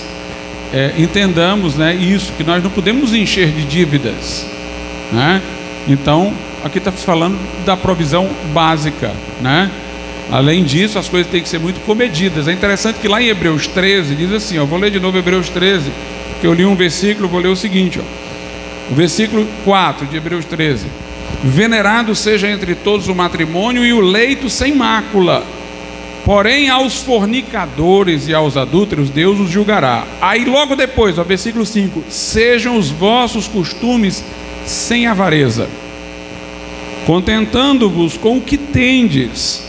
entendamos, né, isso, que nós não podemos encher de dívidas, né? Então aqui está falando da provisão básica, né? Além disso, as coisas têm que ser muito comedidas. É interessante que lá em Hebreus 13 diz assim, eu vou ler de novo Hebreus 13, que eu li um versículo, vou ler o seguinte, o versículo 4 de Hebreus 13: venerado seja entre todos o matrimônio e o leito sem mácula, porém aos fornicadores e aos adúlteros Deus os julgará. Aí logo depois, ó, versículo 5: sejam os vossos costumes sem avareza, contentando-vos com o que tendes,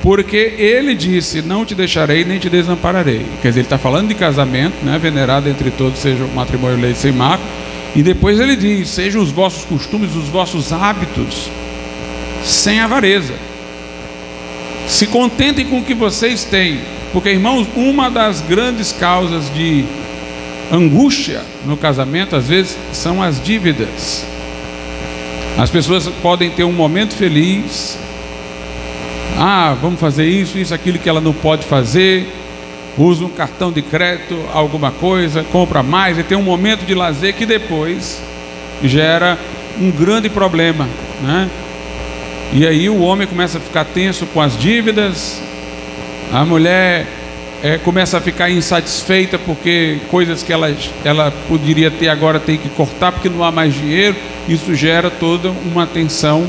porque ele disse, não te deixarei nem te desampararei. Quer dizer, ele está falando de casamento, né? Venerado entre todos seja o matrimônio leito sem mácula. E depois ele diz, sejam os vossos costumes, os vossos hábitos sem avareza, se contentem com o que vocês têm. Porque, irmãos, uma das grandes causas de angústia no casamento, às vezes, são as dívidas. As pessoas podem ter um momento feliz, vamos fazer isso, aquilo que ela não pode fazer, usa um cartão de crédito, alguma coisa, compra mais, e tem um momento de lazer que depois gera um grande problema, né? E aí o homem começa a ficar tenso com as dívidas, a mulher começa a ficar insatisfeita porque coisas que ela poderia ter agora tem que cortar porque não há mais dinheiro. Isso gera toda uma tensão,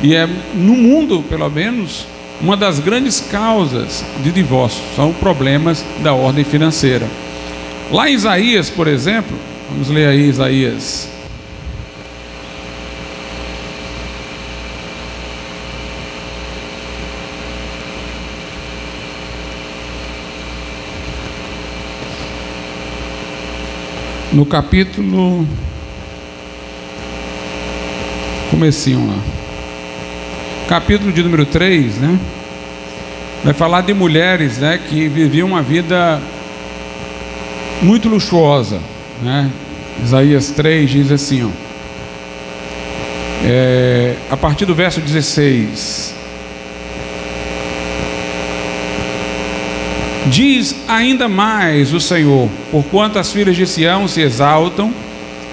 e no mundo, pelo menos, uma das grandes causas de divórcio são problemas da ordem financeira. Lá em Isaías, por exemplo, vamos ler aí Isaías. No capítulo, comecinho lá, capítulo de número 3, né? Vai falar de mulheres, né, que viviam uma vida muito luxuosa, né? Isaías 3 diz assim, a partir do verso 16: diz ainda mais o Senhor, porquanto as filhas de Sião se exaltam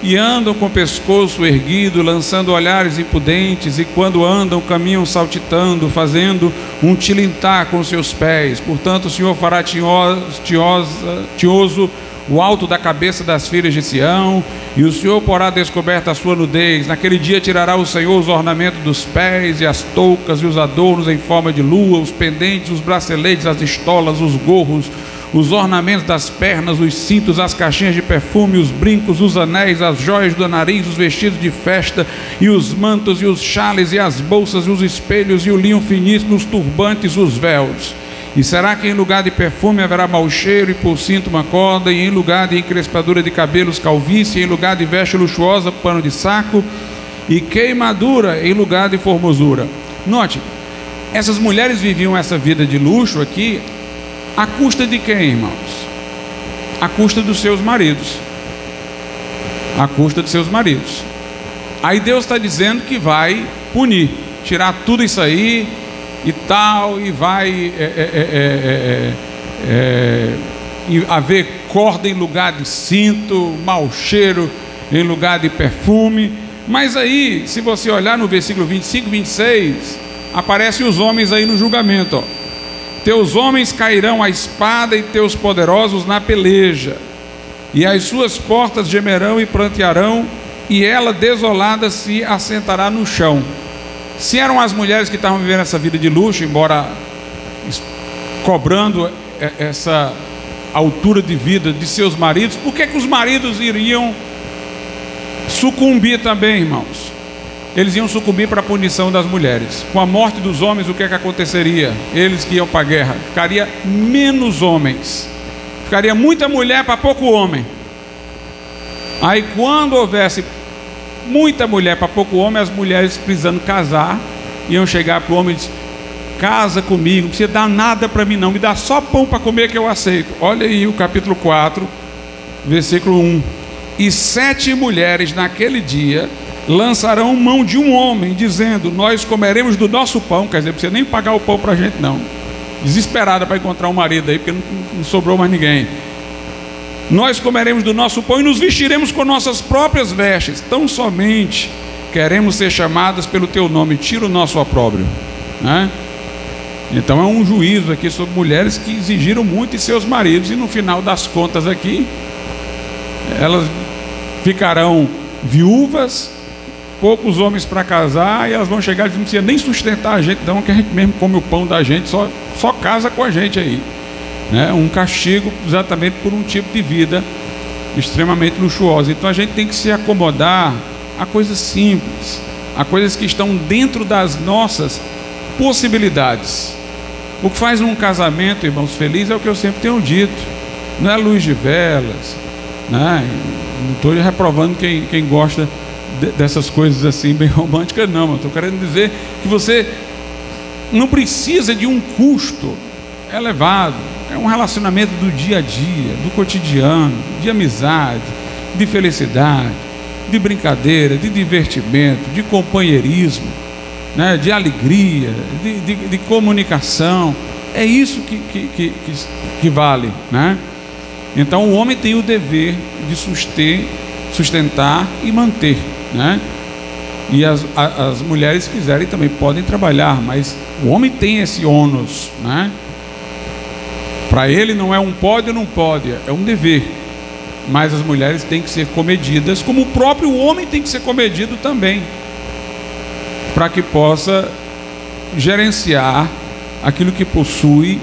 e andam com o pescoço erguido, lançando olhares impudentes, e quando andam, caminham saltitando, fazendo um tilintar com seus pés. Portanto, o Senhor fará tinhoso o alto da cabeça das filhas de Sião, e o Senhor porá descoberta a sua nudez. Naquele dia tirará o Senhor os ornamentos dos pés, e as toucas, e os adornos em forma de lua, os pendentes, os braceletes, as estolas, os gorros, os ornamentos das pernas, os cintos, as caixinhas de perfume, os brincos, os anéis, as joias do nariz, os vestidos de festa, e os mantos, e os chales, e as bolsas, e os espelhos, e o linho finíssimo, os turbantes, os véus. E será que em lugar de perfume haverá mau cheiro, e por cinto uma corda, e em lugar de encrespadura de cabelos calvície, e em lugar de veste luxuosa pano de saco, e queimadura em lugar de formosura. Note, essas mulheres viviam essa vida de luxo aqui à custa de quem, irmãos? À custa dos seus maridos. À custa dos seus maridos. Aí Deus está dizendo que vai punir, tirar tudo isso aí e tal, e vai haver corda em lugar de cinto, mau cheiro em lugar de perfume. Mas aí, se você olhar no versículo 25, 26, aparecem os homens aí no julgamento, ó. Teus homens cairão à espada e teus poderosos na peleja, e as suas portas gemerão e prantearão, e ela desolada se assentará no chão. Se eram as mulheres que estavam vivendo essa vida de luxo, embora cobrando essa altura de vida de seus maridos, por que os maridos iriam sucumbir também, irmãos? Eles iam sucumbir para a punição das mulheres. Com a morte dos homens, o que é que aconteceria? Eles que iam para a guerra, ficaria menos homens, ficaria muita mulher para pouco homem. Aí quando houvesse muita mulher para pouco homem, as mulheres precisando casar, iam chegar para o homem e dizer: casa comigo, não precisa dar nada para mim não, me dá só pão para comer que eu aceito. Olha aí o capítulo 4, versículo 1. E 7 mulheres naquele dia lançarão mão de um homem, dizendo: nós comeremos do nosso pão. Quer dizer, não precisa nem pagar o pão para a gente não. Desesperada para encontrar um marido aí, porque não sobrou mais ninguém. Nós comeremos do nosso pão e nos vestiremos com nossas próprias vestes. Tão somente queremos ser chamadas pelo teu nome, tira o nosso opróbrio, né? Então é um juízo aqui sobre mulheres que exigiram muito de seus maridos, e no final das contas aqui elas ficarão viúvas, poucos homens para casar, e elas vão chegar e dizer: não precisa nem sustentar a gente não, que a gente mesmo come o pão da gente, só casa com a gente aí, né? Um castigo exatamente por um tipo de vida extremamente luxuosa. Então a gente tem que se acomodar a coisas simples, a coisas que estão dentro das nossas possibilidades. O que faz um casamento, irmãos, feliz é o que eu sempre tenho dito, não é luz de velas, né? Não estou reprovando quem gosta dessas coisas assim bem românticas, não. Estou querendo dizer que você não precisa de um custo elevado. É um relacionamento do dia a dia, do cotidiano, de amizade, de felicidade, de brincadeira, de divertimento, de companheirismo, né? De alegria, de comunicação. É isso que vale, né? Então o homem tem o dever de sustentar e manter, né? E as mulheres, se quiserem, também podem trabalhar, mas o homem tem esse ônus, né? Para ele não é um pode ou não pode, é um dever. Mas as mulheres têm que ser comedidas, como o próprio homem tem que ser comedido também, para que possa gerenciar aquilo que possui,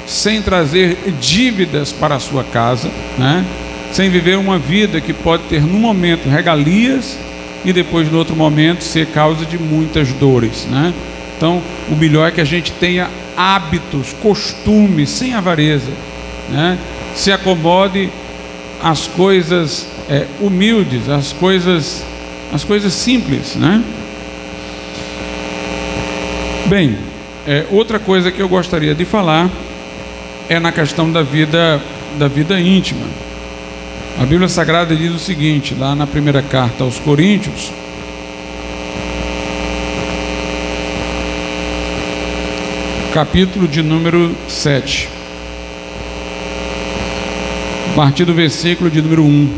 sem trazer dívidas para a sua casa, né? Sem viver uma vida que pode ter num momento regalias e depois no outro momento ser causa de muitas dores, né? Então o melhor é que a gente tenha hábitos, costumes, sem avareza, né? Se acomode às coisas humildes, às coisas simples, né? Bem, outra coisa que eu gostaria de falar é na questão da vida íntima. A Bíblia Sagrada diz o seguinte, lá na primeira carta aos Coríntios, capítulo de número 7, a partir do versículo de número 1,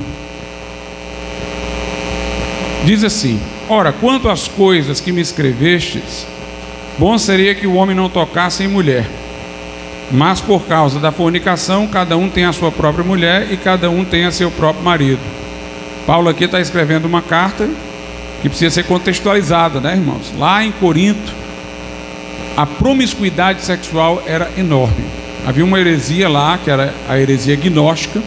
diz assim: ora, quanto às coisas que me escrevestes, bom seria que o homem não tocasse em mulher, mas por causa da fornicação, cada um tem a sua própria mulher e cada um tem a seu próprio marido. Paulo aqui está escrevendo uma carta que precisa ser contextualizada, né, irmãos? Lá em Corinto, a promiscuidade sexual era enorme. Havia uma heresia lá, que era a heresia gnóstica,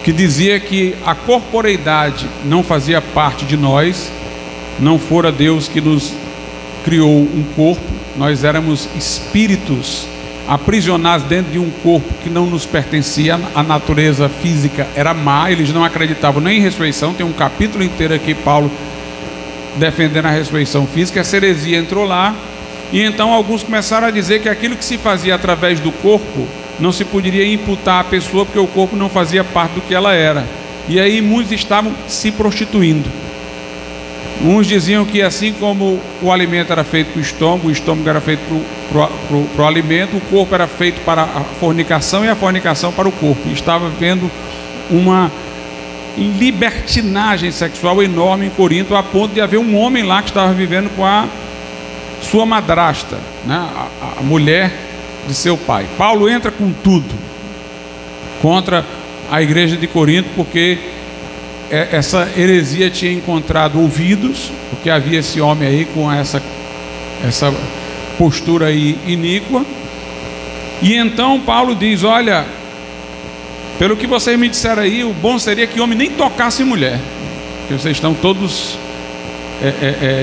que dizia que a corporeidade não fazia parte de nós, não fora Deus que nos criou um corpo, nós éramos espíritos aprisionados dentro de um corpo que não nos pertencia, a natureza física era má, eles não acreditavam nem em ressurreição. Tem um capítulo inteiro aqui, Paulo defendendo a ressurreição física. Essa heresia entrou lá, e então alguns começaram a dizer que aquilo que se fazia através do corpo não se poderia imputar à pessoa, porque o corpo não fazia parte do que ela era. E aí muitos estavam se prostituindo. Uns diziam que assim como o alimento era feito para o estômago era feito para o alimento, o corpo era feito para a fornicação e a fornicação para o corpo. E estava vendo uma libertinagem sexual enorme em Corinto, a ponto de haver um homem lá que estava vivendo com a sua madrasta, né? a mulher de seu pai. Paulo entra com tudo contra a igreja de Corinto, porque essa heresia tinha encontrado ouvidos, porque havia esse homem aí com essa postura aí iníqua. E então Paulo diz: olha, pelo que vocês me disseram aí, o bom seria que homem nem tocasse mulher, porque vocês estão todos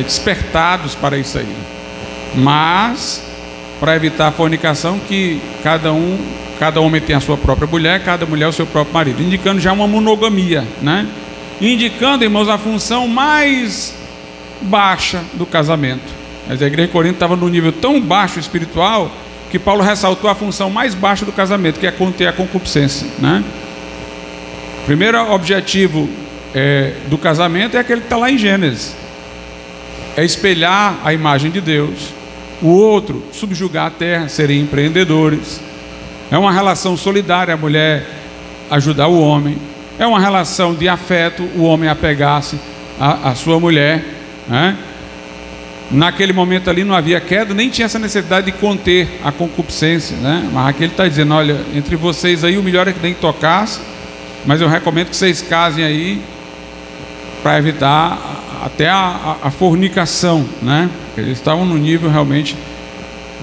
despertados para isso aí. Mas para evitar a fornicação, que cada homem tem a sua própria mulher, cada mulher o seu próprio marido, indicando já uma monogamia, né? Indicando, irmãos, a função mais baixa do casamento. Mas a igreja de Corinto estava num nível tão baixo espiritual que Paulo ressaltou a função mais baixa do casamento, que é conter a concupiscência, né? O primeiro objetivo do casamento é aquele que está lá em Gênesis, é espelhar a imagem de Deus. O outro, subjugar a terra, serem empreendedores. É uma relação solidária, a mulher ajudar o homem. É uma relação de afeto, o homem apegar-se à sua mulher, né? Naquele momento ali não havia queda, nem tinha essa necessidade de conter a concupiscência, né? Mas aqui ele está dizendo: olha, entre vocês aí o melhor é que nem tocasse, mas eu recomendo que vocês casem aí para evitar até a fornicação, né? Eles estavam num nível realmente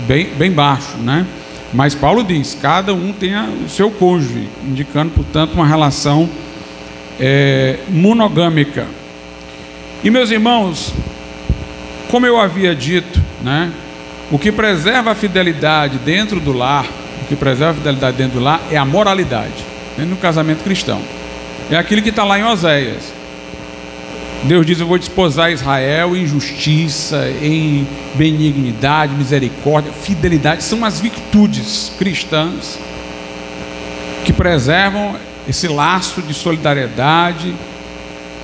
bem baixo, né? Mas Paulo diz: cada um tem o seu cônjuge, indicando, portanto, uma relação monogâmica. E, meus irmãos, como eu havia dito, né, o que preserva a fidelidade dentro do lar, é a moralidade, dentro do casamento cristão. É aquilo que está lá em Oséias. Deus diz: eu vou desposar Israel em justiça, em benignidade, misericórdia, fidelidade. São as virtudes cristãs que preservam esse laço de solidariedade,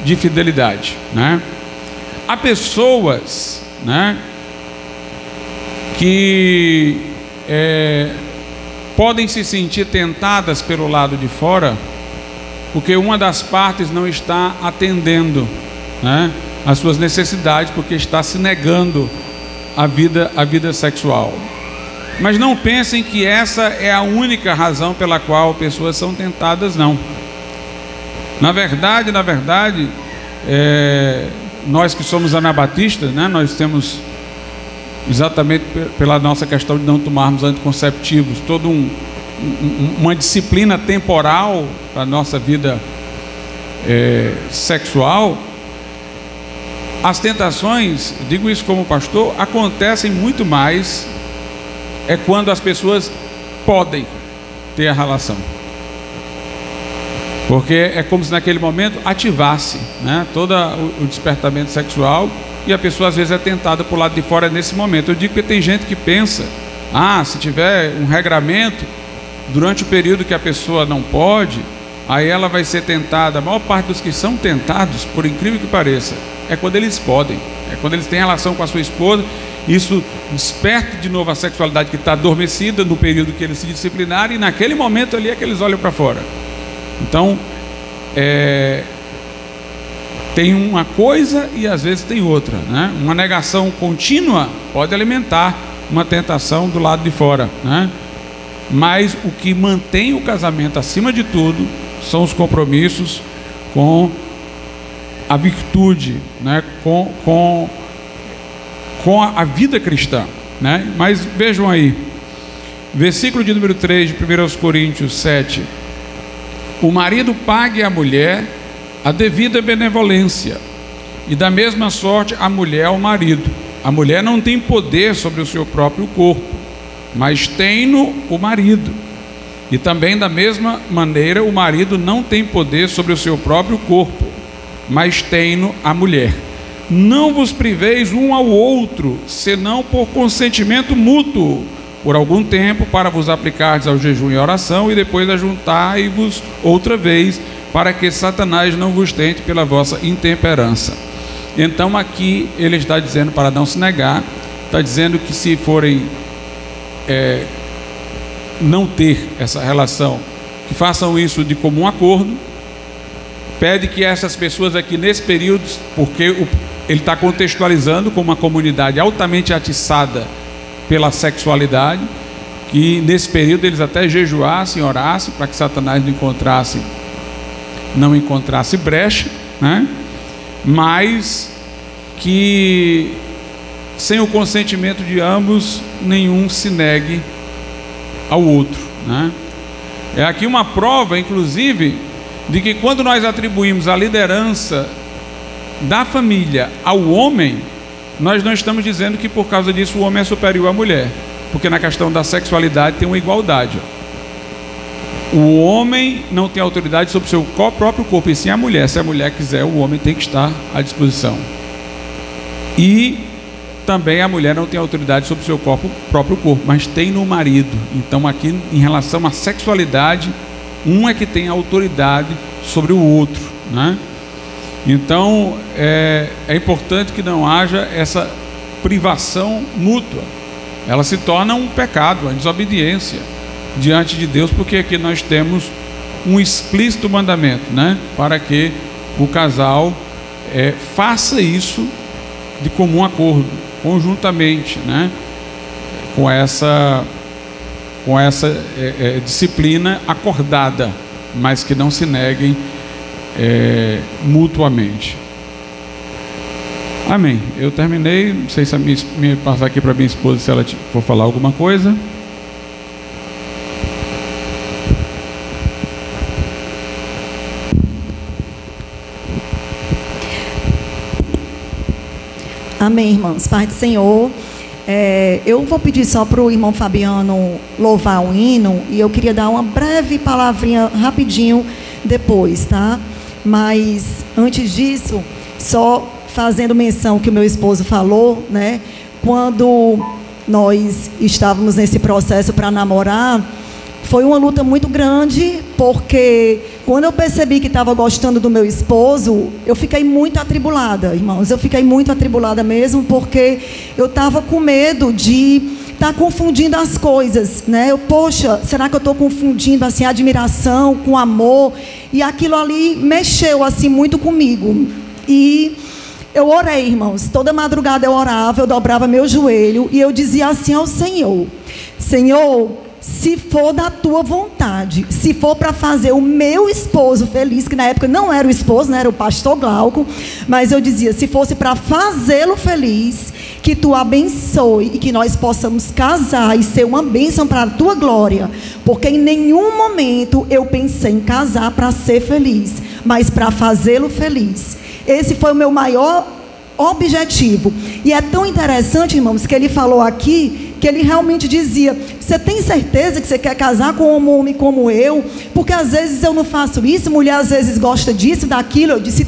de fidelidade, né? Há pessoas, né, que podem se sentir tentadas pelo lado de fora, porque uma das partes não está atendendo, né, as suas necessidades, porque está se negando a vida sexual. Mas não pensem que essa é a única razão pela qual pessoas são tentadas, não. Na verdade, nós que somos anabatistas, né, nós temos, exatamente pela nossa questão de não tomarmos anticonceptivos, toda uma disciplina temporal para a nossa vida sexual. As tentações, digo isso como pastor, acontecem muito mais quando as pessoas podem ter a relação, porque é como se naquele momento ativasse, né, todo o despertamento sexual, e a pessoa às vezes é tentada por lado de fora nesse momento. Eu digo que tem gente que pensa: se tiver um regramento durante o período que a pessoa não pode, aí ela vai ser tentada. A maior parte dos que são tentados, por incrível que pareça, é quando eles podem, é quando eles têm relação com a sua esposa. Isso desperta de novo a sexualidade que está adormecida no período que eles se disciplinarem, e naquele momento ali é que eles olham para fora. Então, tem uma coisa e às vezes tem outra, né? Uma negação contínua pode alimentar uma tentação do lado de fora, né? Mas o que mantém o casamento acima de tudo são os compromissos com a virtude, né? Com a vida cristã, né? Mas vejam aí, Versículo de número 3 de 1 Coríntios 7. O marido pague à mulher a devida benevolência, e da mesma sorte a mulher ao marido. A mulher não tem poder sobre o seu próprio corpo, mas tem-no o marido. E também da mesma maneira o marido não tem poder sobre o seu próprio corpo, mas tem-no a mulher. Não vos priveis um ao outro, senão por consentimento mútuo, por algum tempo, para vos aplicardes ao jejum e oração, e depois ajuntai-vos outra vez, para que Satanás não vos tente pela vossa intemperança. Então aqui ele está dizendo para não se negar, está dizendo que se forem não ter essa relação, que façam isso de comum acordo. Pede que essas pessoas aqui nesse período, porque ele está contextualizando com uma comunidade altamente atiçada pela sexualidade, que nesse período eles até jejuassem, orassem, para que Satanás não encontrasse brecha, né? Mas que sem o consentimento de ambos, nenhum se negue ao outro, né? É aqui uma prova, inclusive, de que quando nós atribuímos a liderança da família ao homem, nós não estamos dizendo que por causa disso o homem é superior à mulher, porque na questão da sexualidade tem uma igualdade. O homem não tem autoridade sobre o seu próprio corpo, e sim a mulher. Se a mulher quiser, o homem tem que estar à disposição. E também a mulher não tem autoridade sobre o seu próprio corpo, mas tem no marido. Então aqui, em relação à sexualidade, um é que tem autoridade sobre o outro, né? Então é importante que não haja essa privação mútua. Ela se torna um pecado, uma desobediência diante de Deus, porque aqui nós temos um explícito mandamento, né? Para que o casal faça isso de comum acordo, conjuntamente, né? Com essa disciplina acordada, mas que não se neguem mutuamente. Amém. Eu terminei. Não sei se me passar aqui para minha esposa, se ela for falar alguma coisa. Amém, irmãos. Pai do Senhor. Eu vou pedir só para o irmão Fabiano louvar o hino, e eu queria dar uma breve palavrinha rapidinho depois, tá? Mas antes disso, só fazendo menção que o meu esposo falou, né? Quando nós estávamos nesse processo para namorar, foi uma luta muito grande, porque quando eu percebi que estava gostando do meu esposo, eu fiquei muito atribulada, irmãos. Eu fiquei muito atribulada mesmo, porque eu estava com medo de estar confundindo as coisas, né? Poxa, será que eu estou confundindo assim admiração com amor? E aquilo ali mexeu assim muito comigo. E eu orei, irmãos. Toda madrugada eu orava, eu dobrava meu joelho e eu dizia assim ao Senhor: Senhor, se for da tua vontade, se for para fazer o meu esposo feliz, que na época não era o esposo, né, era o pastor Glauco, mas eu dizia, se fosse para fazê-lo feliz, que tu abençoe e que nós possamos casar e ser uma bênção para a tua glória, porque em nenhum momento eu pensei em casar para ser feliz, mas para fazê-lo feliz. Esse foi o meu maior objetivo. E é tão interessante, irmãos, que ele falou aqui, que ele realmente dizia: você tem certeza que você quer casar com um homem como eu? Porque às vezes eu não faço isso, mulher às vezes gosta disso, daquilo. Eu disse: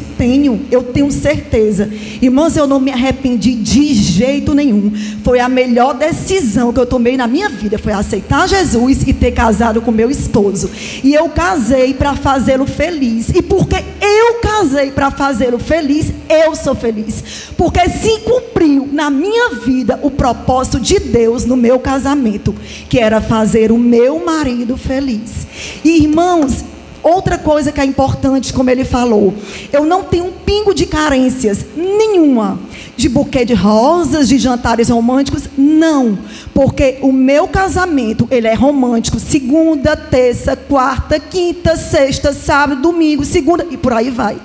eu tenho certeza. Irmãos, eu não me arrependi de jeito nenhum. Foi a melhor decisão que eu tomei na minha vida, foi aceitar Jesus e ter casado com meu esposo. E eu casei para fazê-lo feliz. E porque eu casei para fazê-lo feliz, eu sou feliz. Porque se cumpriu na minha vida o propósito de Deus no meu casamento, que era fazer o meu marido feliz. E irmãos, outra coisa que é importante, como ele falou, eu não tenho um pingo de carências nenhuma, de buquê de rosas, de jantares românticos, não, porque o meu casamento, ele é romântico, segunda, terça, quarta, quinta, sexta, sábado, domingo, segunda, e por aí vai.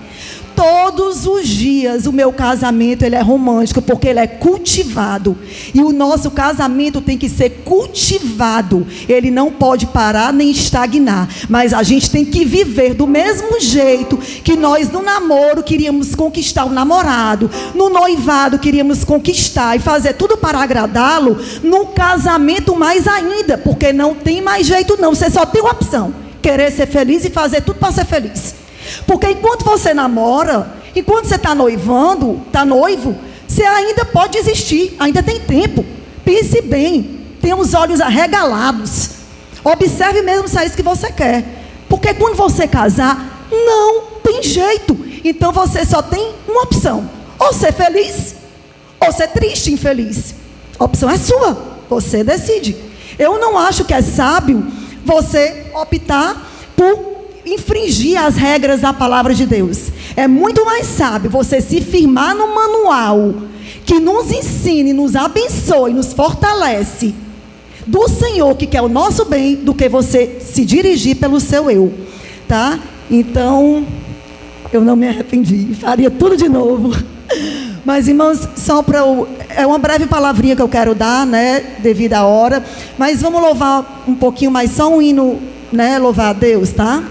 Todos os dias o meu casamento ele é romântico, porque ele é cultivado. E o nosso casamento tem que ser cultivado. Ele não pode parar nem estagnar. Mas a gente tem que viver do mesmo jeito que nós no namoro queríamos conquistar o namorado, no noivado queríamos conquistar e fazer tudo para agradá-lo, no casamento mais ainda, porque não tem mais jeito não. Você só tem uma opção: querer ser feliz e fazer tudo para ser feliz. Porque enquanto você namora, enquanto você está noivando, está noivo, você ainda pode desistir, ainda tem tempo. Pense bem, tenha os olhos arregalados. Observe mesmo se é isso que você quer. Porque quando você casar, não tem jeito. Então você só tem uma opção: ou ser feliz, ou ser triste, infeliz. A opção é sua, você decide. Eu não acho que é sábio você optar por infringir as regras da palavra de Deus. É muito mais sábio você se firmar no manual que nos ensine, nos abençoe, nos fortalece do Senhor, que quer o nosso bem, do que você se dirigir pelo seu eu, tá? Então, eu não me arrependi, faria tudo de novo. Mas, irmãos, só para é uma breve palavrinha que eu quero dar, né, devido à hora. Mas vamos louvar um pouquinho mais, só um hino, né, louvar a Deus, tá?